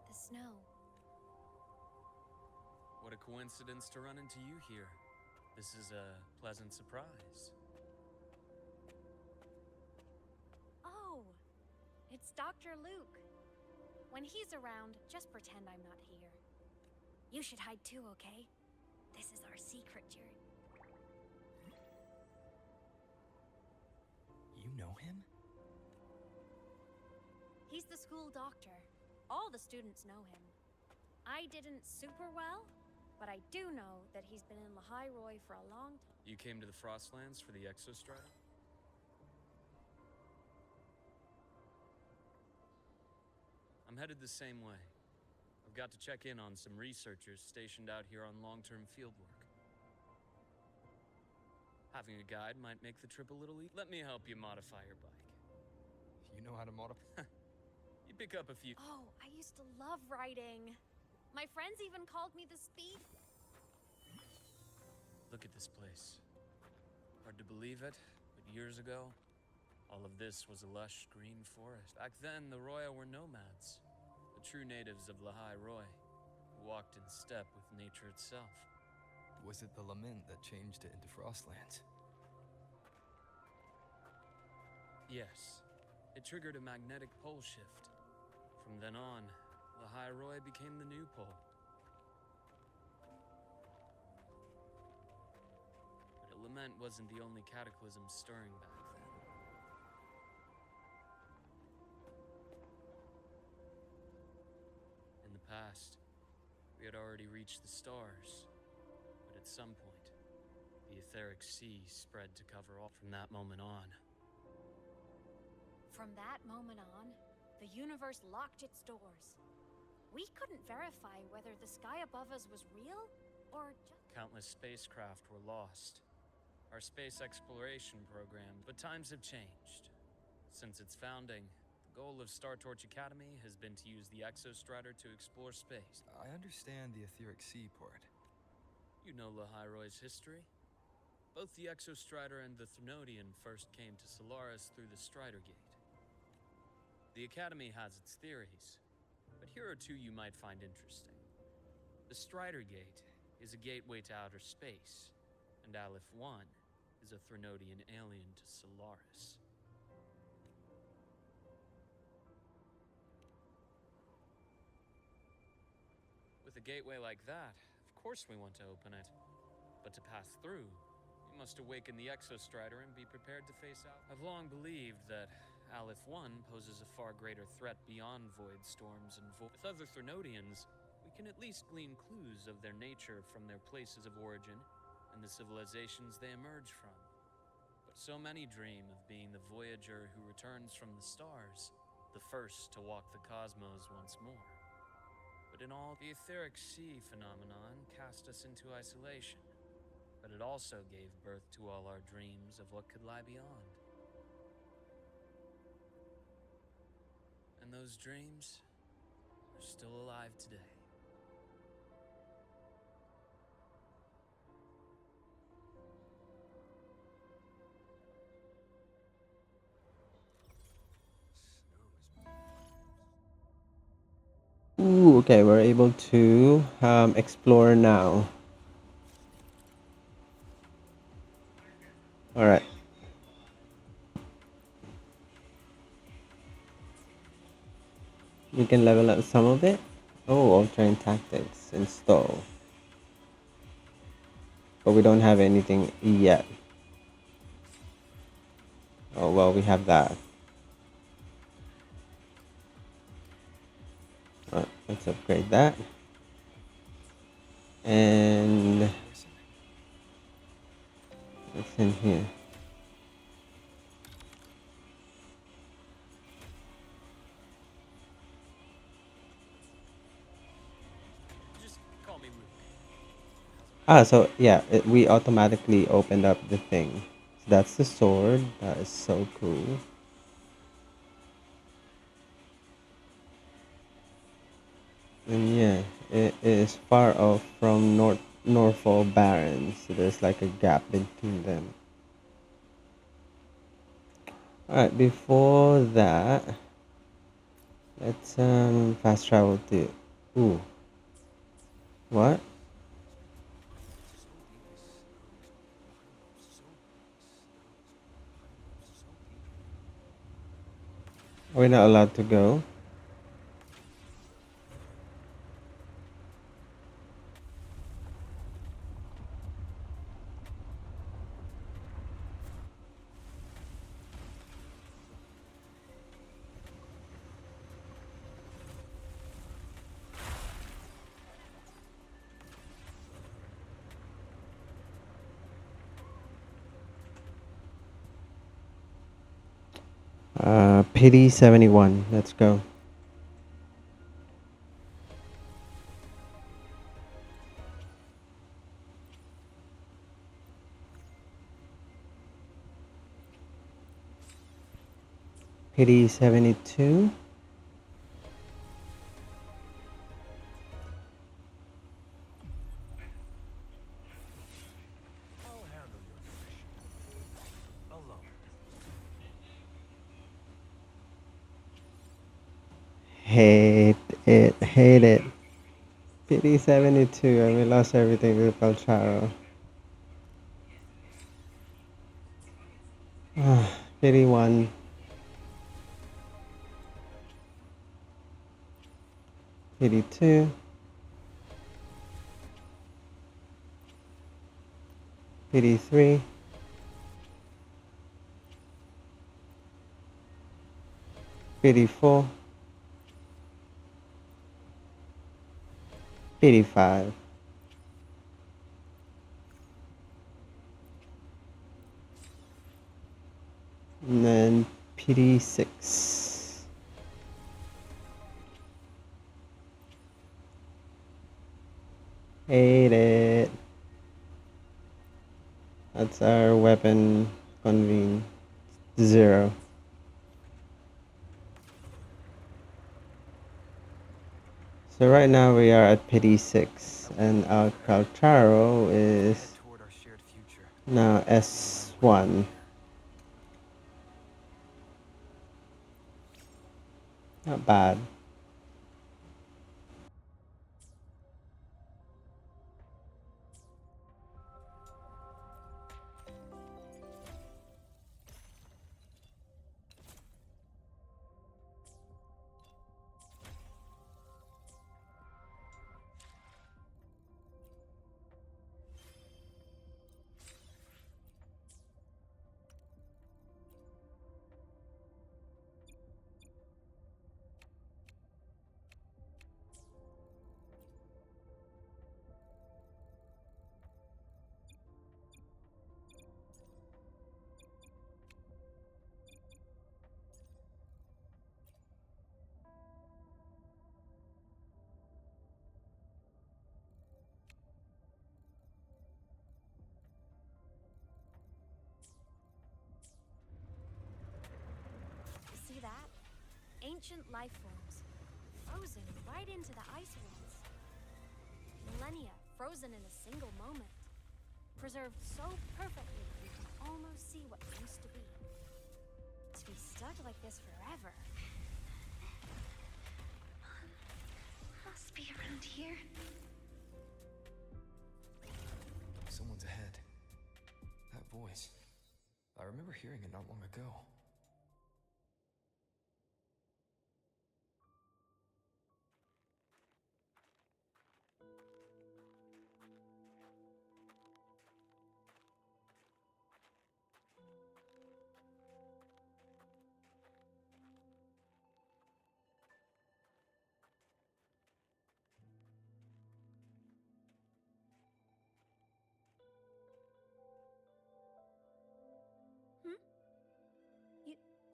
The snow. What a coincidence to run into you here. This is a pleasant surprise. Oh, it's Dr. Luke. When he's around, just pretend I'm not here. You should hide too, okay? This is our secret journey. You know him? He's the school doctor. All the students know him. I didn't super well, but I do know that he's been in Lahai Roi for a long time. You came to the Frostlands for the Exostrata? I'm headed the same way. I've got to check in on some researchers stationed out here on long-term fieldwork. Having a guide might make the trip a little easier. Let me help you modify your bike. You know how to modify? You pick up a few... Oh, I used to love riding. My friends even called me the speed. Look at this place. Hard to believe it, but years ago, all of this was a lush green forest. Back then, the Roya were nomads, the true natives of Lahai Roi, who walked in step with nature itself. Was it the lament that changed it into Frostlands? Yes. It triggered a magnetic pole shift. From then on, Lahai Roi became the new pole. But lament wasn't the only cataclysm stirring back then. In the past, we had already reached the stars, but at some point, the etheric sea spread to cover all. From that moment on, The universe locked its doors. We couldn't verify whether the sky above us was real or just... Countless spacecraft were lost. Our space exploration program, but times have changed. Since its founding, the goal of Star Torch Academy has been to use the Exostrator to explore space. I understand the etheric sea part. You know Lahai Roi's history? Both the Exostrator and the Threnodian first came to Solaris through the Strider Gate. The Academy has its theories, but here are two you might find interesting. The Strider Gate is a gateway to outer space, and Aleph 1 is a Threnodian alien to Solaris. With a gateway like that, of course we want to open it. But to pass through, we must awaken the Exostrator and be prepared to face out. I've long believed that Aleph 1 poses a far greater threat beyond void storms and with other Threnodians, we can at least glean clues of their nature from their places of origin and the civilizations they emerge from. But so many dream of being the voyager who returns from the stars, the first to walk the cosmos once more. But in all, the etheric sea phenomenon cast us into isolation, but it also gave birth to all our dreams of what could lie beyond. And those dreams are still alive today. Ooh, okay, we're able to explore now. All right. We can level up some of it. Oh, altering tactics, install. But we don't have anything yet. Oh, well, we have that. Alright, let's upgrade that. And what's in here? Just call me Luke. Ah, so yeah, we automatically opened up the thing. So that's the sword. That is so cool. And yeah, it is far off from Norfolk Barrens, so there's like a gap between them. Alright, before that, let's fast travel to... Ooh. What? Are we not allowed to go? Pity 71. Let's go. Pity 72. I'll handle your fish. Alone. Hate it. Hate it. Pity 72. And we lost everything with Calcharo. Pity 1. Pity 2. Pity 3. Pity 4. Pity 5. And then pity 6. Hate it. That's our weapon convene. 0. So right now we are at pity 6, and our Calcharo is now S1. Not bad. You see that? Ancient life forms, frozen right into the ice walls. Millennia frozen in a single moment. Preserved so perfectly you can almost see what used to be. To be stuck like this forever. Must be around here. Someone's ahead. That voice. I remember hearing it not long ago.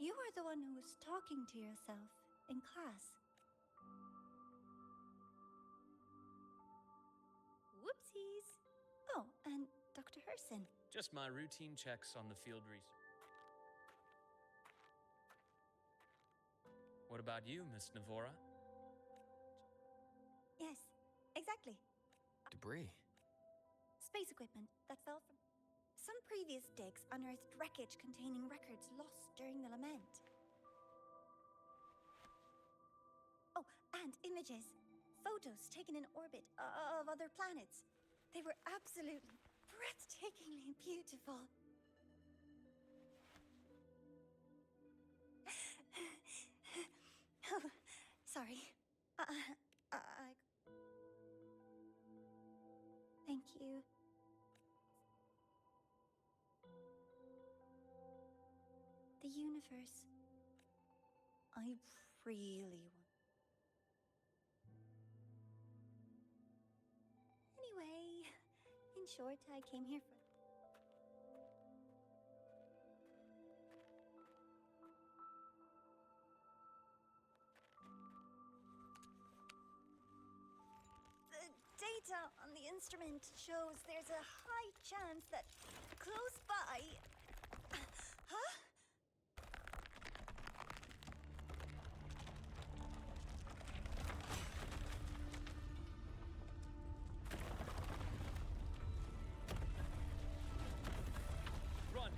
You are the one who was talking to yourself in class. Whoopsies. Oh, and Dr. Herson. Just my routine checks on the field research. What about you, Miss Navora? Yes, exactly. Debris. Space equipment that fell from... Some previous digs unearthed wreckage containing records lost during the lament. Oh, and images. Photos taken in orbit of other planets. They were absolutely breathtakingly beautiful. Oh, sorry. Thank you. The universe. I really want. Anyway, in short, I came here for. data on the instrument shows there's a high chance that close by. Huh? Run!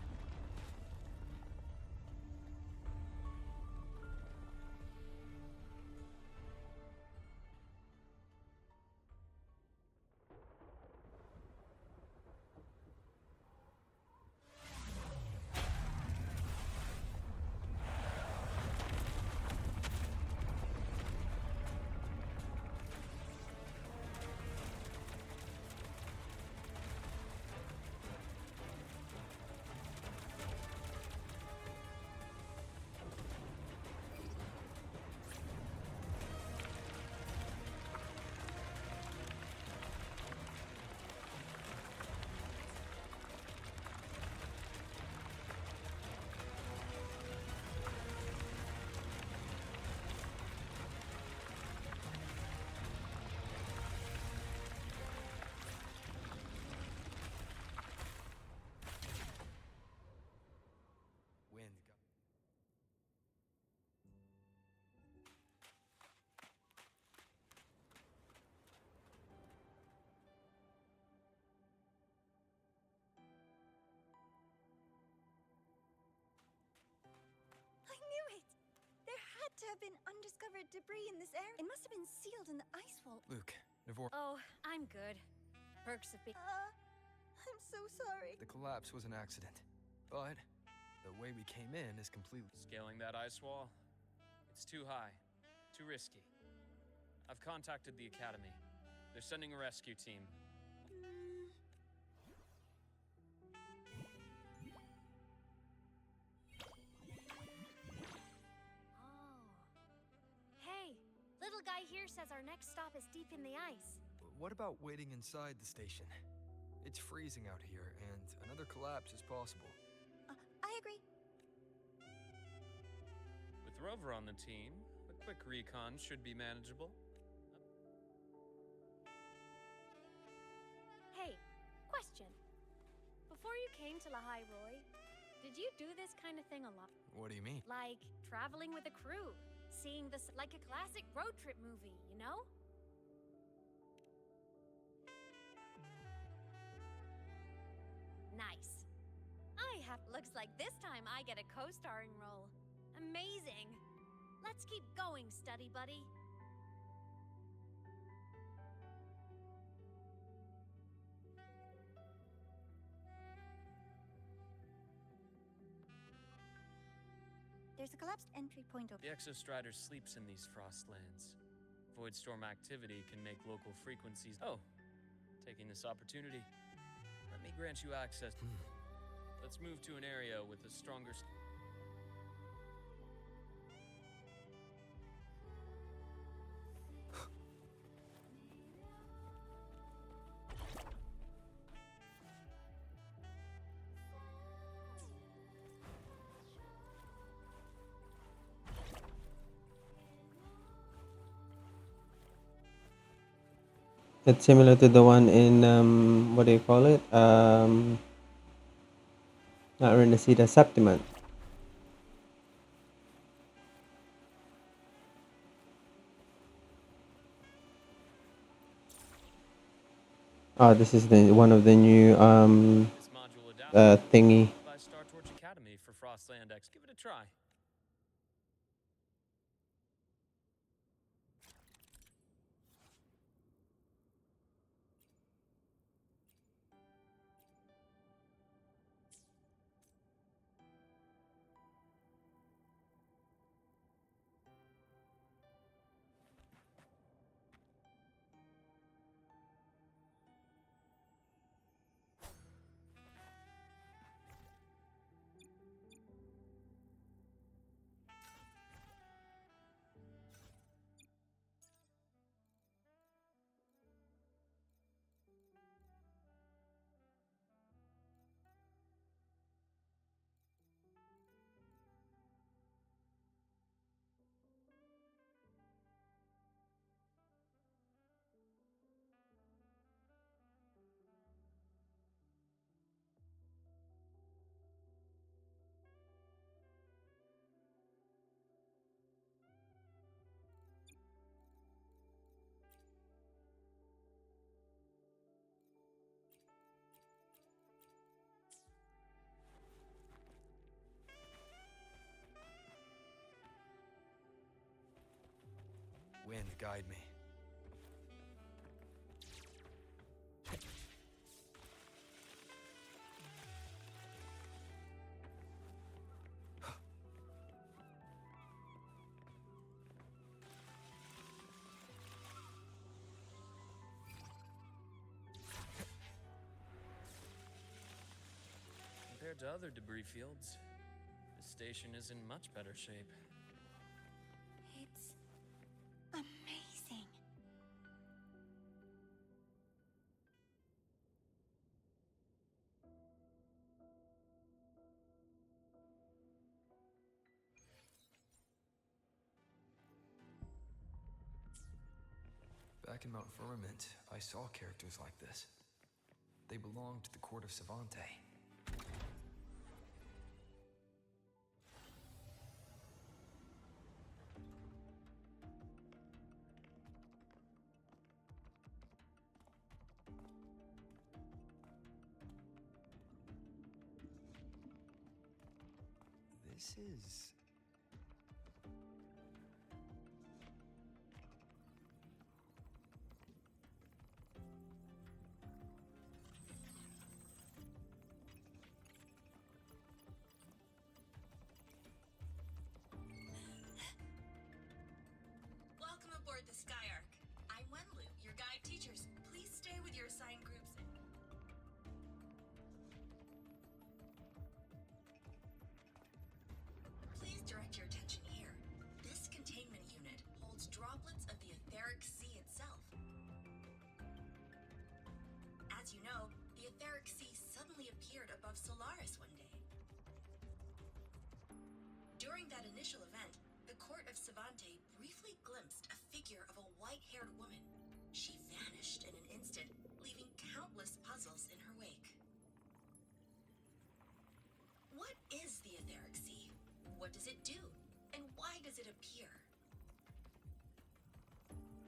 Wind. I knew it! There had to have been undiscovered debris in this area. It must have been sealed in the ice wall. Luke, Navor. Oh, I'm good. Perks of being. I'm so sorry. The collapse was an accident, but the way we came in is completely. Scaling that ice wall? It's too high. Too risky. I've contacted the Academy. They're sending a rescue team. Hey, little guy here says our next stop is deep in the ice. What about waiting inside the station? It's freezing out here, and another collapse is possible. I agree. With Rover on the team, a quick recon should be manageable. Hey, question. Before you came to Lahai Roi, did you do this kind of thing a lot? What do you mean? Like traveling with a crew, seeing this like a classic road trip movie, you know? Nice. Looks like this time I get a co-starring role. Amazing. Let's keep going, study buddy. There's a collapsed entry point over. The Exostrider sleeps in these frostlands. Void storm activity can make local frequencies. Oh, taking this opportunity. Let me grant you access. Let's move to an area with a stronger. It's similar to the one in what do you call it? Not Renacida, Septimate. Oh, this is the one of the new thingy. By Star Torch Academy for Frostland X. Give it a try. hand to guide me. Compared to other debris fields, this station is in much better shape. It's amazing. Back in Mount Firmament, I saw characters like this. They belonged to the court of Savante. This is... Welcome aboard the Skyark. I'm Wenlu, your guide teachers. Please stay with your assigned groups. Please direct your attention here. This containment unit holds droplets of the etheric sea itself. As you know, the etheric sea suddenly appeared above Solaris one day. During that initial event, the court of Savante briefly glimpsed a figure of a white-haired woman. She vanished in an instant, leaving countless puzzles in her wake. What is the etheric sea? What does it do? And why does it appear?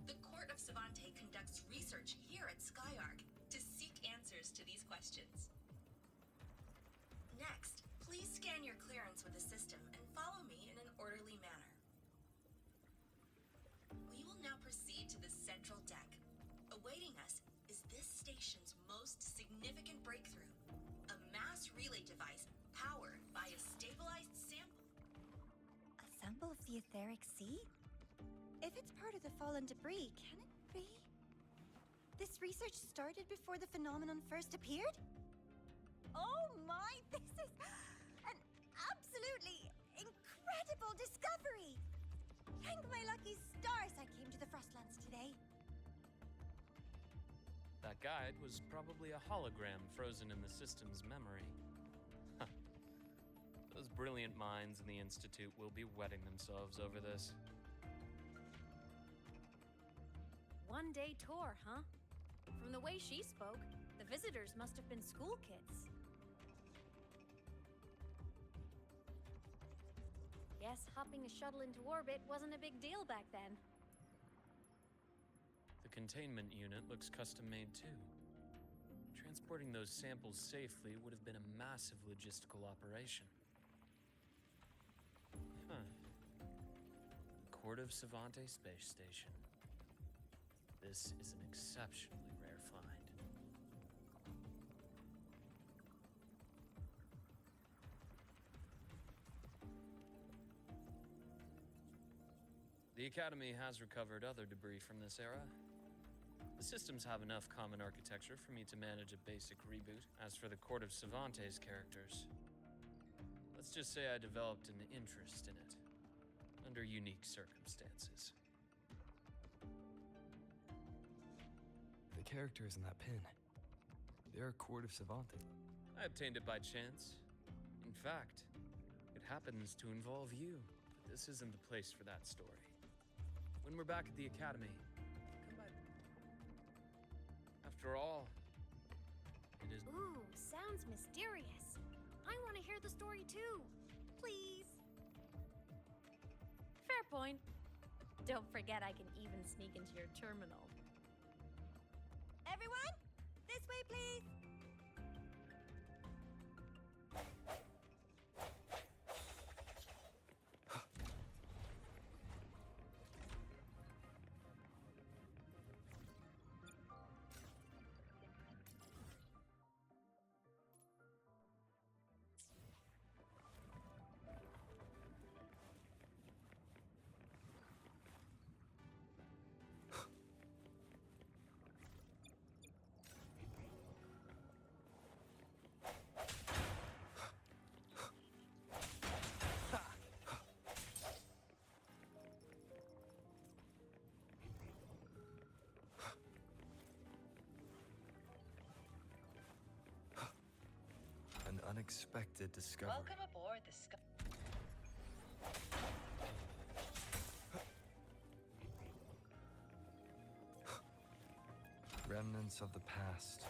The court of Savante conducts research here at Skyark to seek answers to these questions. Next, please scan your clearance with the system and follow me in an orderly manner. We will now proceed to the central deck. Awaiting us is this station's most significant breakthrough, a mass relay device powered by a stabilized sample. A sample of the etheric sea? If it's part of the fallen debris, can it be? This research started before the phenomenon first appeared? Oh my, this is an absolutely incredible discovery! Thank my lucky stars I came to the Frostlands today. That guide was probably a hologram frozen in the system's memory. Huh. Those brilliant minds in the Institute will be wetting themselves over this. One-day tour, huh? From the way she spoke, the visitors must have been school kids. Guess hopping a shuttle into orbit wasn't a big deal back then. The containment unit looks custom-made too. Transporting those samples safely would have been a massive logistical operation. Huh. The Court of Savante Space Station. This is an exceptionally rare find. The Academy has recovered other debris from this era. The systems have enough common architecture for me to manage a basic reboot. As for the Court of Savante's characters, let's just say I developed an interest in it, under unique circumstances. The characters in that pin, they're a Court of Savante. I obtained it by chance. In fact, it happens to involve you, but this isn't the place for that story. When we're back at the Academy, come by. After all, it is... Ooh, sounds mysterious. I want to hear the story too. Please. Fair point. Don't forget I can even sneak into your terminal. Everyone, this way, please. unexpected discovery. Welcome aboard the Sky. Remnants of the past.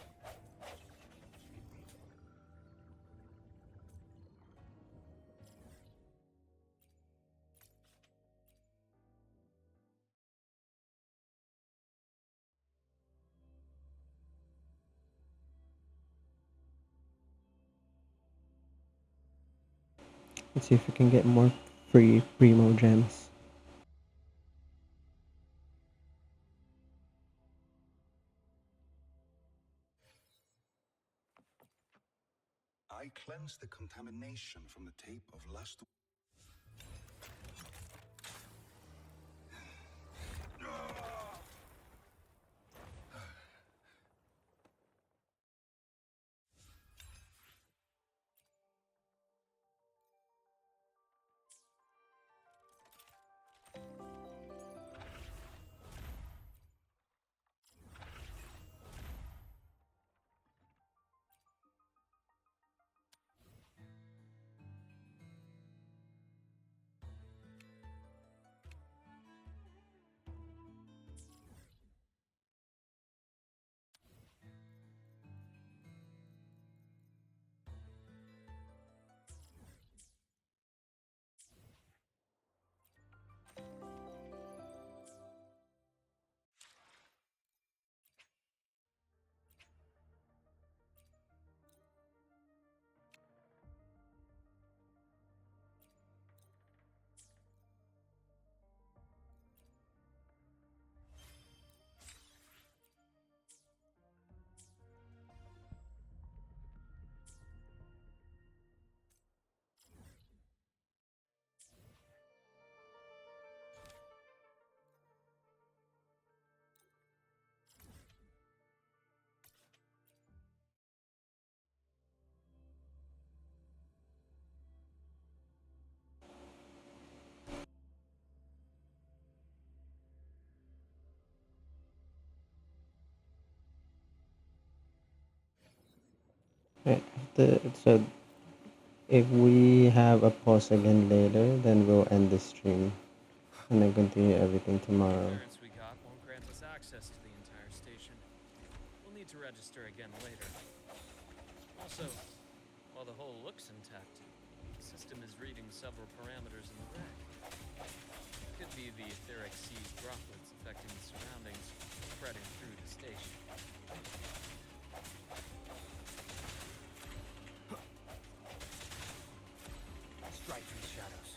Let's see if we can get more free primo gems. I cleanse the contamination from the tape of lust. Right, so if we have a pause again later, then we'll end the stream and then continue everything tomorrow. Clearance we got won't grant us access to the entire station. We'll need to register again later. Also, while the hull looks intact, the system is reading several parameters in the rig. Could be the etheric sea's droplets affecting the surroundings, spreading through the station. Strike through the shadows.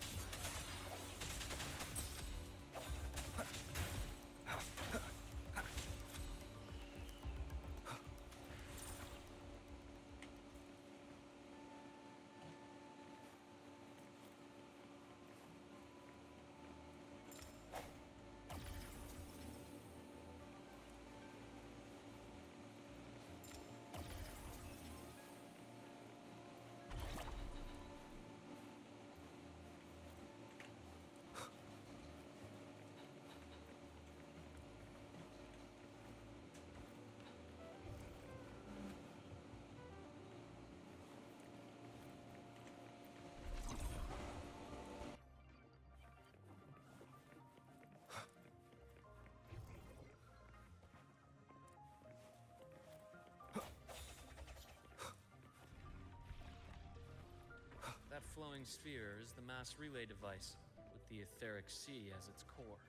That flowing sphere is the mass relay device, with the etheric sea as its core.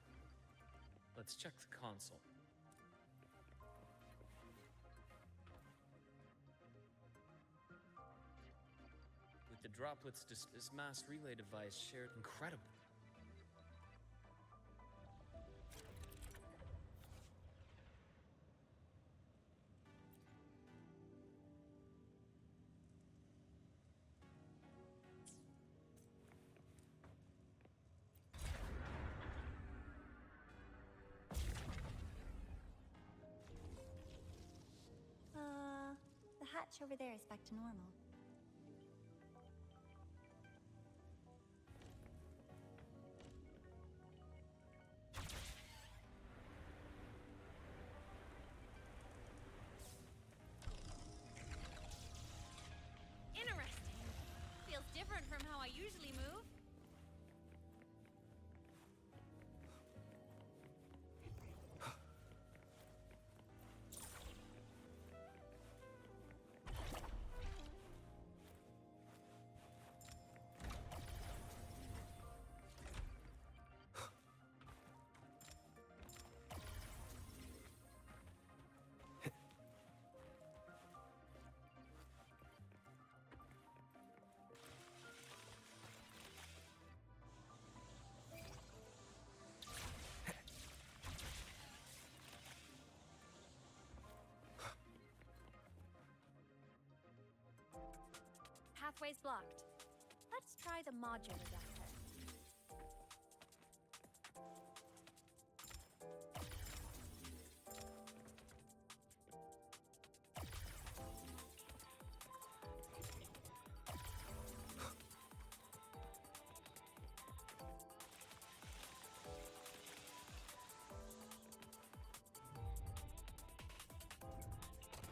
Let's check the console. With the droplets, this mass relay device shared incredible. The hatch over there is back to normal. Interesting. I usually move. Pathway's blocked. Let's try the modular adapter.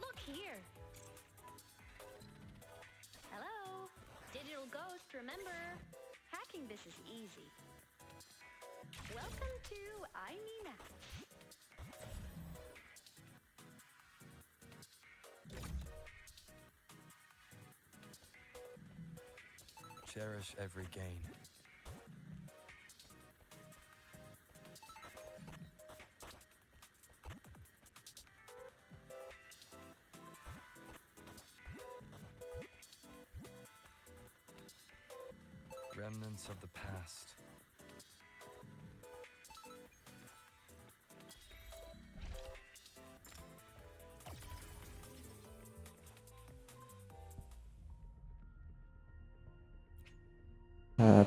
Look here. Hello. Digital ghost, remember? Hacking this is easy. Welcome to Aemeath. Cherish every gain. Remnants of the past.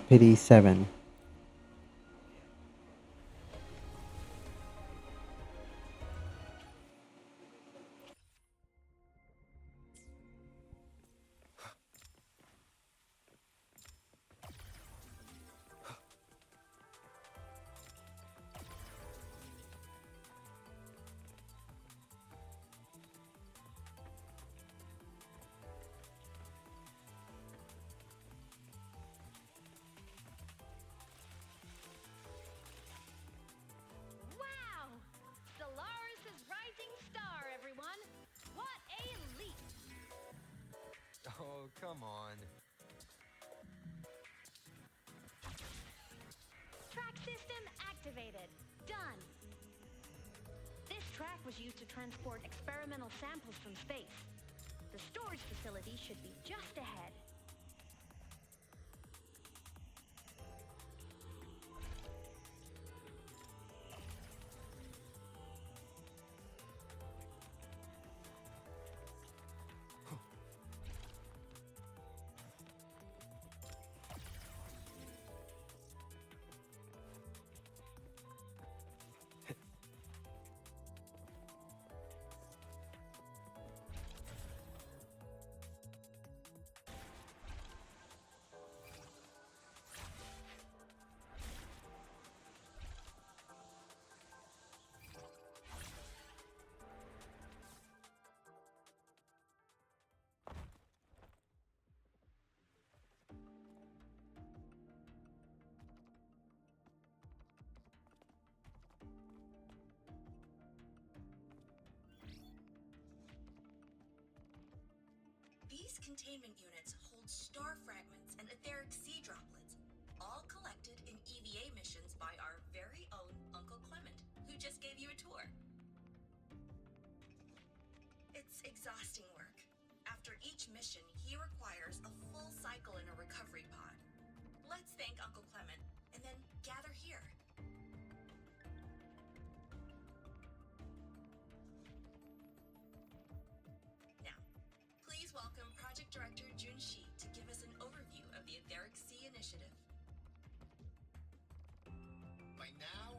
Pity 7. Wow! Solaris' rising star, everyone! What a leap! Oh, come on. Track system activated. Done. This track was used to transport experimental samples from space. The storage facility should be just ahead. These containment units hold star fragments and etheric sea droplets, all collected in EVA missions by our very own Uncle Clement, who just gave you a tour. It's exhausting work. After each mission, he requires a full cycle in a recovery pod. Let's thank Uncle Clement, and then gather here. Now, please welcome Project Director Junshi to give us an overview of the Etheric Sea Initiative. By now,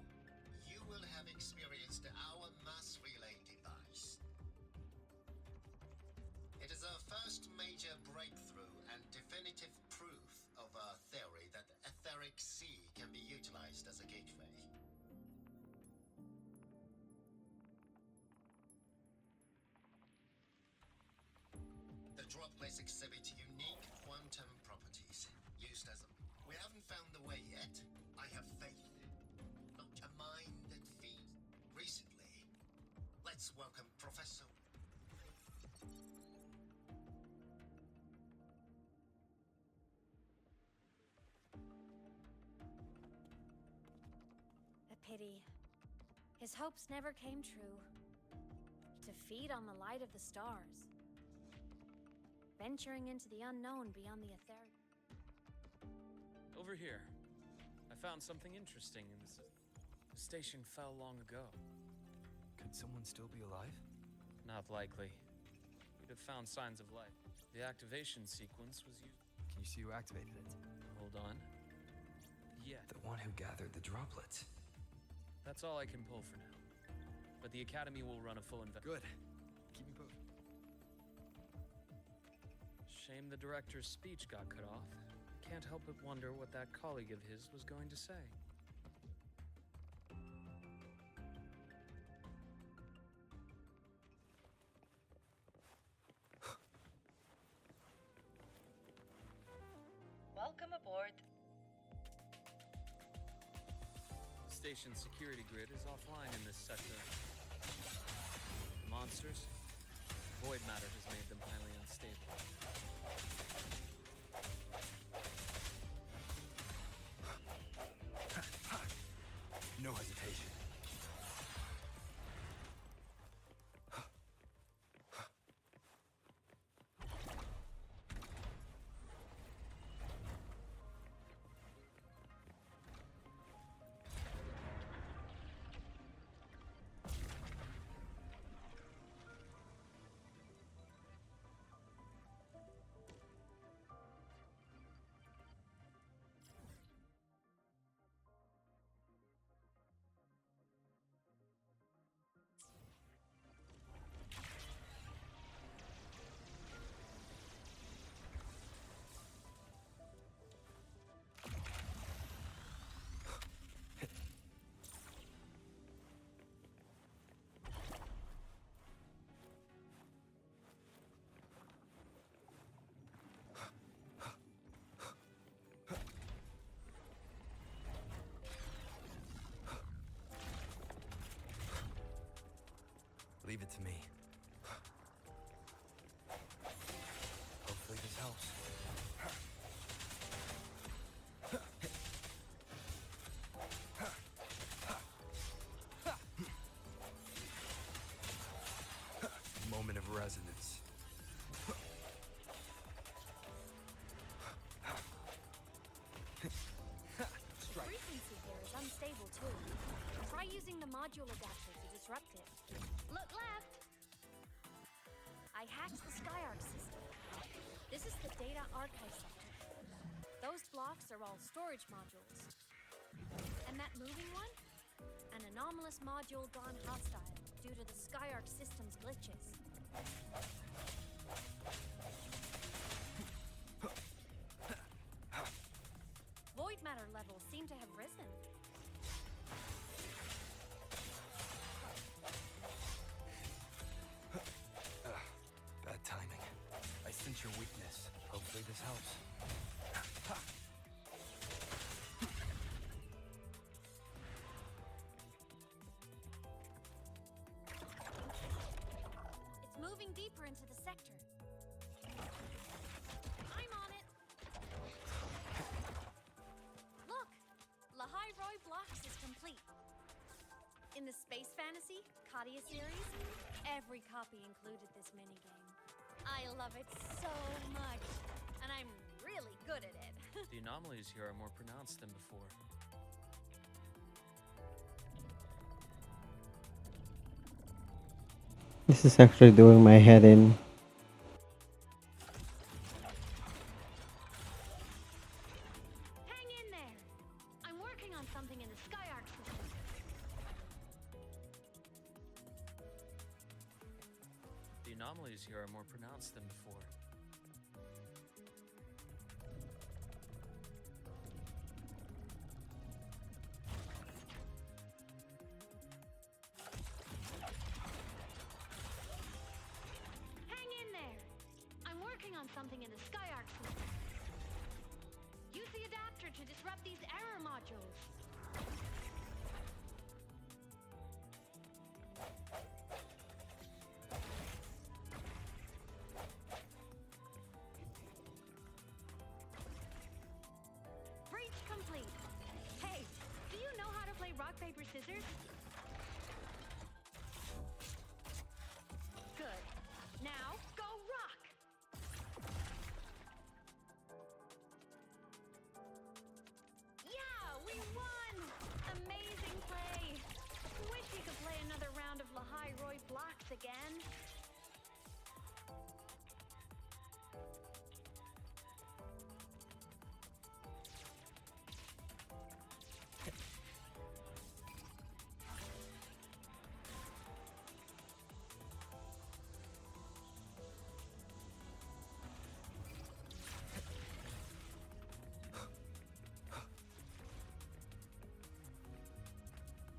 you will have experienced our mass relay device. It is our first major breakthrough and definitive proof of our theory that the Etheric Sea can be utilized as a gateway. The droplets exhibit unique quantum properties used as Let's welcome Professor. A pity. His hopes never came true. To feed on the light of the stars. Venturing into the unknown beyond the etheric. Over here. I found something interesting in this. The station fell long ago. Could someone still be alive? Not likely. We'd have found signs of life. The activation sequence was used. Can you see who activated it? Hold on. Yeah. The one who gathered the droplets. That's all I can pull for now. But the Academy will run a full Good. Keep me posted. Shame the director's speech got cut off. Can't help but wonder what that colleague of his was going to say. Welcome aboard. The station's security grid is offline in this sector. Monsters? Void matter has made them highly unstable. No hesitation. Leave it to me. Hopefully this helps. Moment of resonance. The frequency here is unstable too. Try using the module adapter to disrupt it. Look left! I hacked the Skyarc system. This is the data archive sector. Those blocks are all storage modules. And that moving one? An anomalous module gone hostile due to the Skyarc system's glitches. Void matter levels seem to have risen. Bad timing. I sense your weakness. Hopefully this helps. It's moving deeper into the sector. I'm on it. Look! Lahai Roi blocks is complete. In the Space Fantasy Katia series, every copy included this minigame. I love it so much, and I'm really good at it. The anomalies here are more pronounced than before. This is actually doing my head in. Hang in there! I'm working on something in the Skyarc system. The anomalies here are more pronounced than before. Hang in there! I'm working on something in the Skyarc system. Use the adapter to disrupt these error modules. rock, paper, scissors? Good. Now, go rock! Yeah, we won! Amazing play! Wish we could play another round of Lahai Roi blocks again.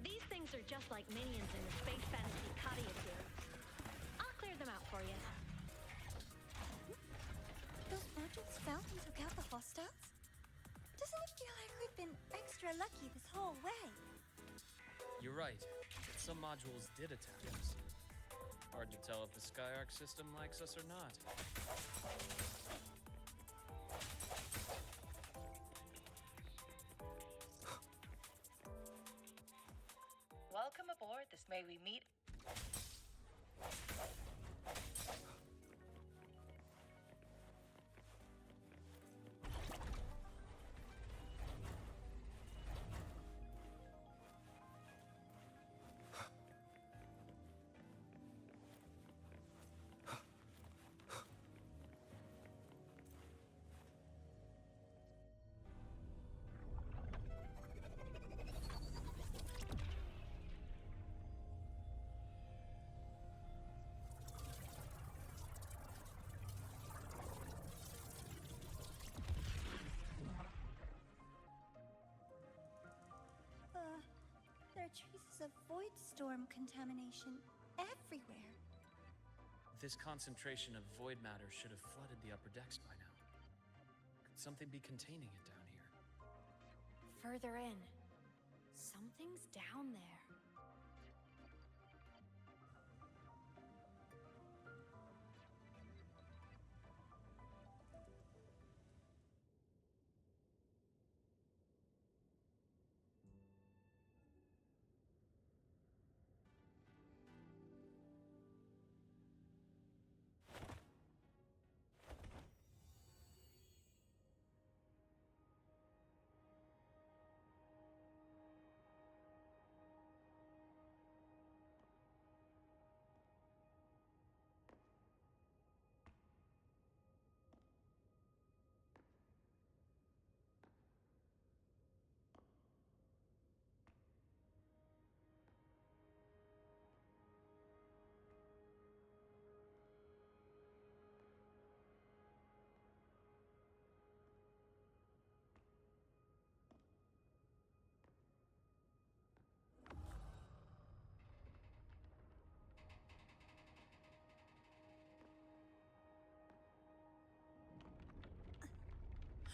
These things are just like minions in the Space Fantasy Katia series. I'll clear them out for you. Those merchants found and took out the hostiles? Doesn't it feel like we've been extra lucky this whole way? You're right. But some modules did attack us. Hard to tell if the Skyark system likes us or not. Welcome aboard this May We Meet. There are traces of void storm contamination everywhere. This concentration of void matter should have flooded the upper decks by now. Could something be containing it down here? Further in. Something's down there.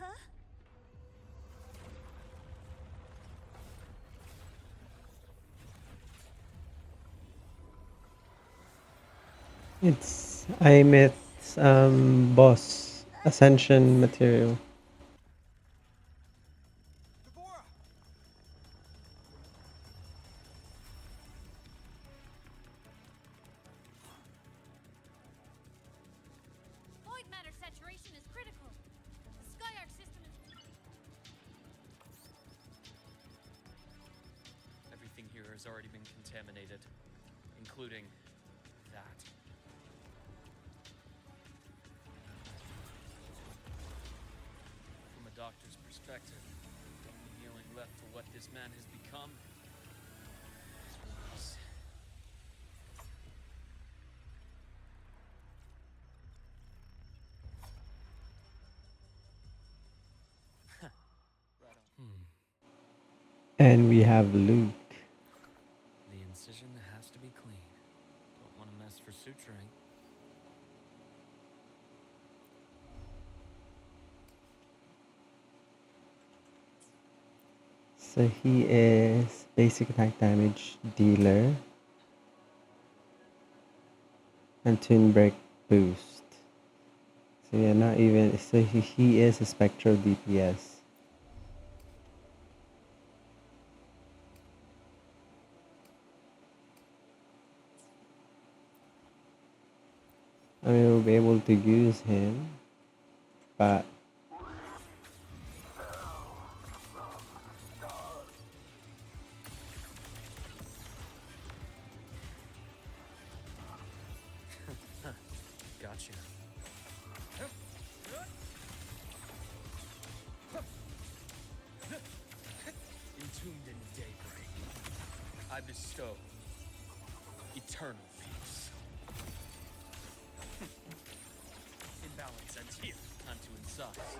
Huh? It's Aemeath's boss ascension material. Void matter saturation is critical. The Skyark system is... Everything here has already been contaminated, including that. From a doctor's perspective, the only healing left for what this man has become is release. And we have Luke. The incision has to be clean. Don't want to mess for suturing. So he is basic attack damage dealer and tune break boost. So yeah, not even. So he is a spectral DPS. be able to use him, but Gotcha. Entombed in daybreak, I bestow eternal peace. Imbalance ends here. Time to incise.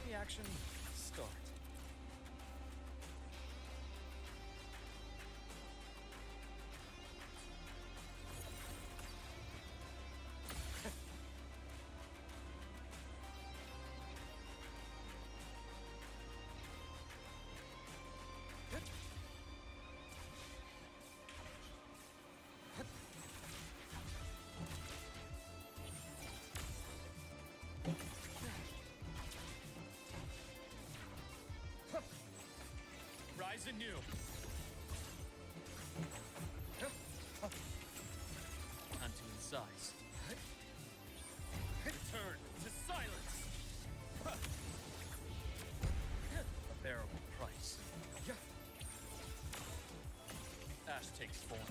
Reaction start. Rise anew. Time to incise. Return to silence. A bearable price. Ash takes form.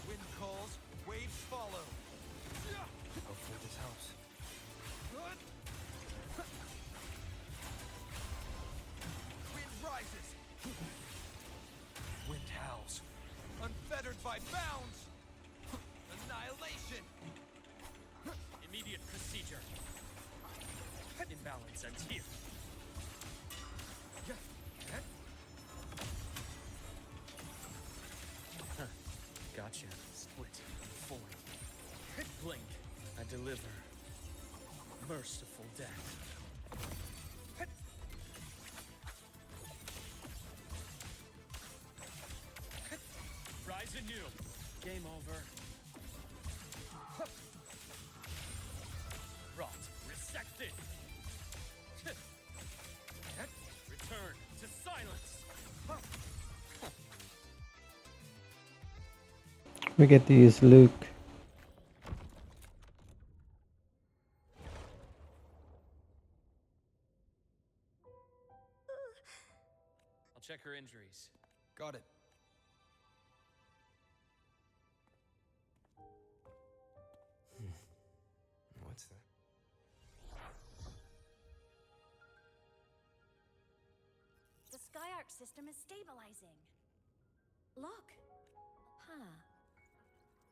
Wind calls, waves follow. Hopefully this helps. Wind rises. Wind howls. Unfettered by bounds. Annihilation. Immediate procedure. Imbalance ends here. Gotcha. Split. Form. Blink. I deliver. Merciful death. Rise anew. Game over. Rot. Resected. Return to silence. we get to use Luke. I'll check her injuries. Got it. What's that? The Skyark system is stabilizing. Look. Huh.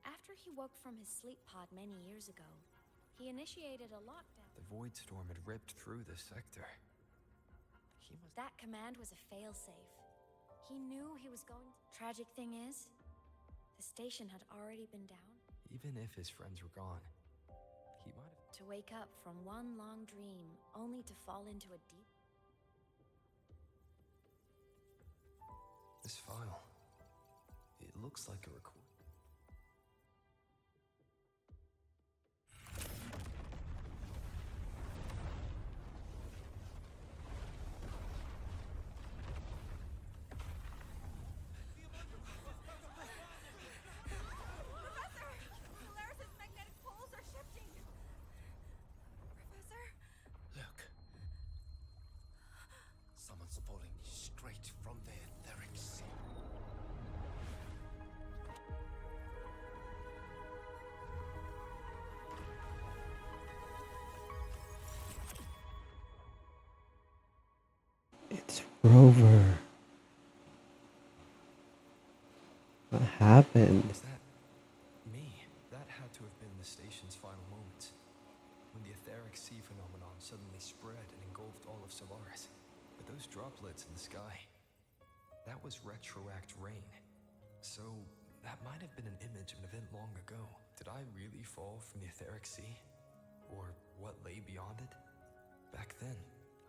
After he woke from his sleep pod many years ago, he initiated a lockdown. The void storm had ripped through this sector. That command was a failsafe. He knew he was going. Tragic thing is, the station had already been down. Even if his friends were gone, he might have. To wake up from one long dream, only to fall into a deep. This file. It looks like a record. Someone's pulling straight from the etheric sea. It's Rover. What happened? Is that me? That had to have been the station's final moments. When the etheric sea phenomenon suddenly spread and engulfed all of Solaris. But those droplets in the sky, that was retroact rain. So that might have been an image of an event long ago. Did I really fall from the etheric sea? Or what lay beyond it? Back then,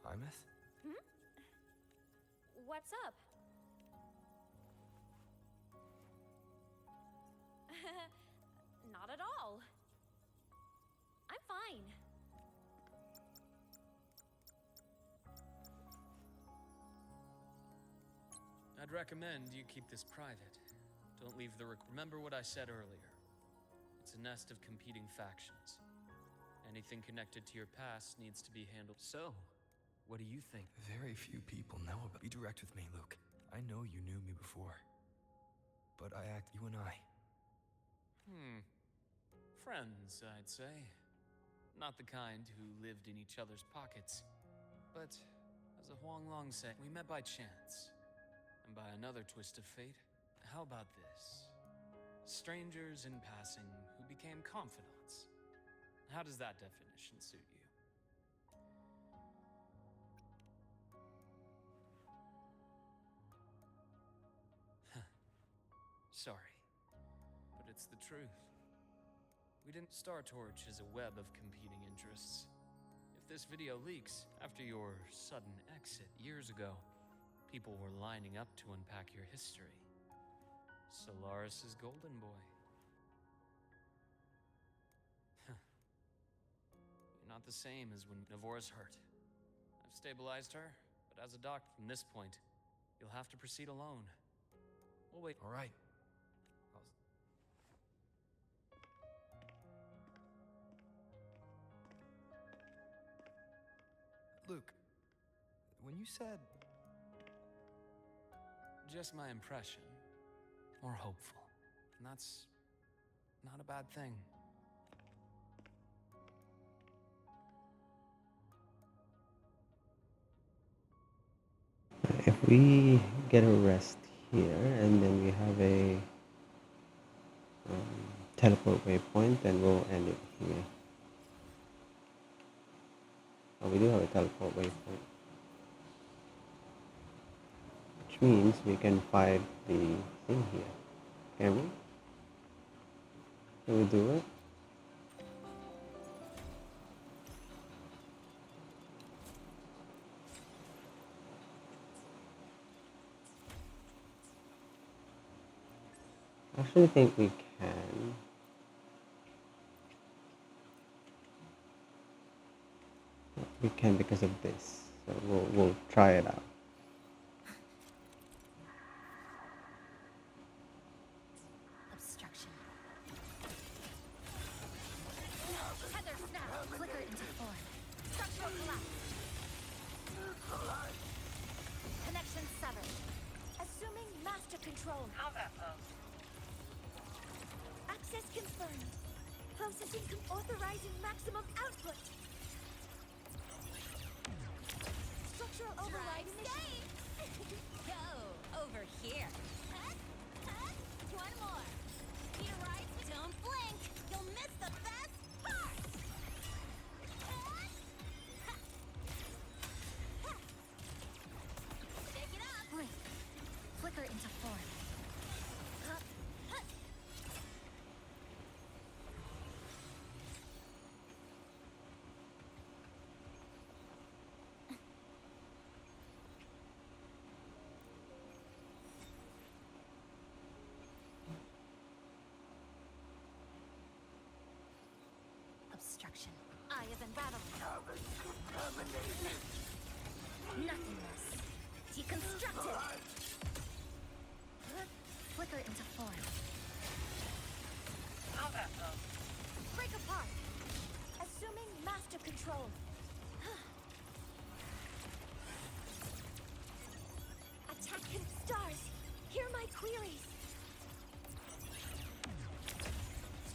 Aemeath? What's up? Not at all. I'm fine. would recommend you keep this private. Don't leave the remember what I said earlier. It's a nest of competing factions. Anything connected to your past needs to be handled. So, what do you think? Very few people know about. Be direct with me, Luke. I know you knew me before. But you and I. Friends, I'd say. Not the kind who lived in each other's pockets. But, as a Huang Long said, we met by chance. And by another twist of fate, how about this? Strangers in passing who became confidants. How does that definition suit you? Sorry, but it's the truth. We didn't. Star Torch is a web of competing interests. If this video leaks after your sudden exit years ago, people were lining up to unpack your history. Solaris's golden boy. You're not the same as when Navora's hurt. I've stabilized her, but as a doctor from this point, you'll have to proceed alone. We'll wait. All right. Luke, when you said... Just my impression. More hopeful. And that's not a bad thing. If we get a rest here, and then we have a teleport waypoint, then we'll end it here. Oh, we do have a teleport waypoint, which means we can fight the thing here. Can we? Can we do it? I actually think we can. We can because of this, so we'll try it out. Obstruction. Tether snap. Flicker into form. Structural collapse. Connection severed. Assuming master control. Access confirmed. Processing authorizing maximum output. Structural override initiated. Go over here. One more. Need a ride? Don't blink. You'll miss the best part. Shake it up. Blink. Flicker into form. Obstruction. Eye of unraveling. Nothingness. Deconstructed. Flicker into form. Break apart. Assuming master control. Attack stars. Hear my queries.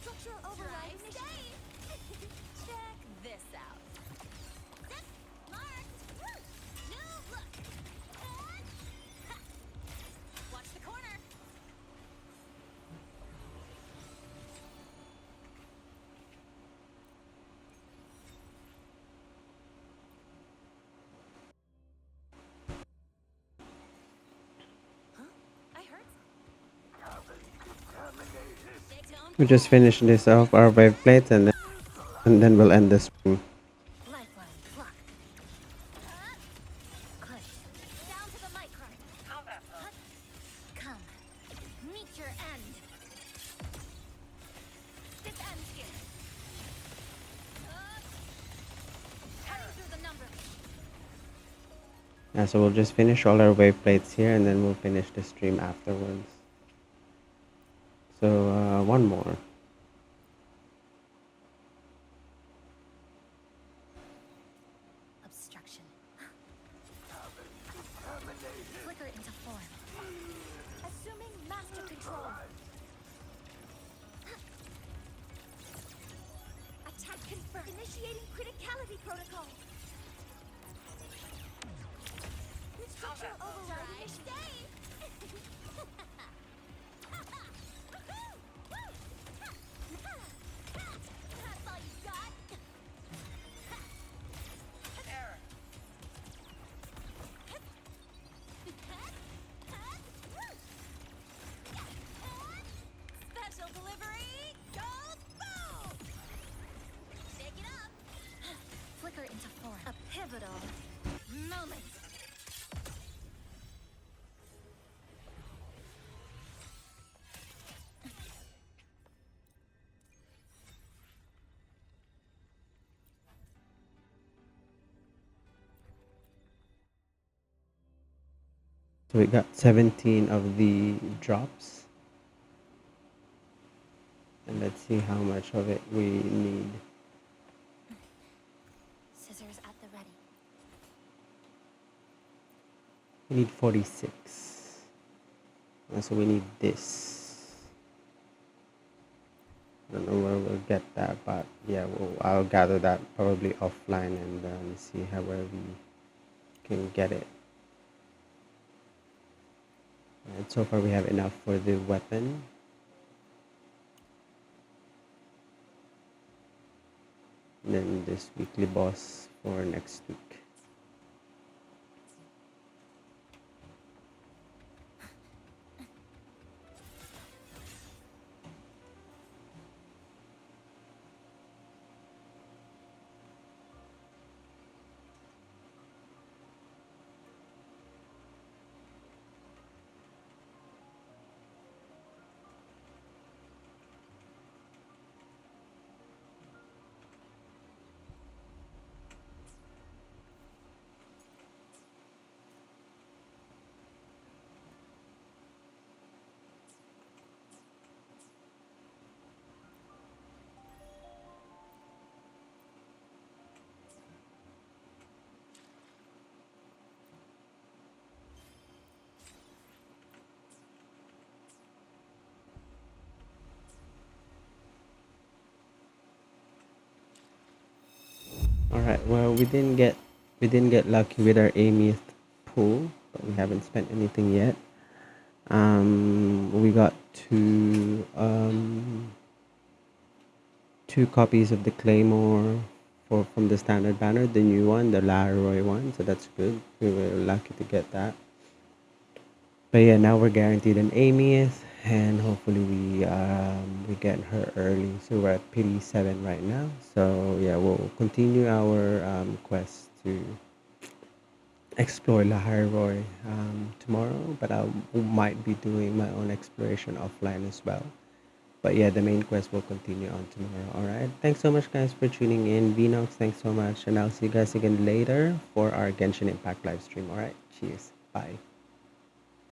Structural override initiated. Check this out. Zip, marked. New look. Watch the corner. I heard. We just finish this off our wave plate, and then we'll end the stream. Lifeline blocked. Click. Down to the micron. Come. Meet your end. This ends here. Cutting through the numbers. So we'll just finish all our wave plates here, and then we'll finish the stream afterwards. So one more. Obstruction. Flicker into form. Assuming master control. Attack confirmed. Initiating criticality protocol. Structure override. Stay. That's all you got. Error. Special delivery. Goes boom. Pick it up. Flicker into form. A pivotal moment. So we got 17 of the drops. And let's see how much of it we need. Scissors at the ready. We need 46. And so we need this. I don't know where we'll get that, but yeah, I'll gather that probably offline and see how where we can get it. And so far we have enough for the weapon. And then this weekly boss for next week. Alright, well we didn't get lucky with our Aemeath pool, but we haven't spent anything yet. We got two copies of the Claymore from the standard banner, the new one, the Lahai Roi one, so that's good. We were lucky to get that. But yeah, now we're guaranteed an Aemeath, and hopefully we get her early. So we're at pity 7 right now. So yeah, we'll continue our quest to explore Lahai Roi tomorrow, but I might be doing my own exploration offline as well. But yeah, the main quest will continue on tomorrow. Alright, thanks so much guys for tuning in. Vinox, thanks so much, and I'll see you guys again later for our Genshin Impact live stream. Alright, cheers, bye.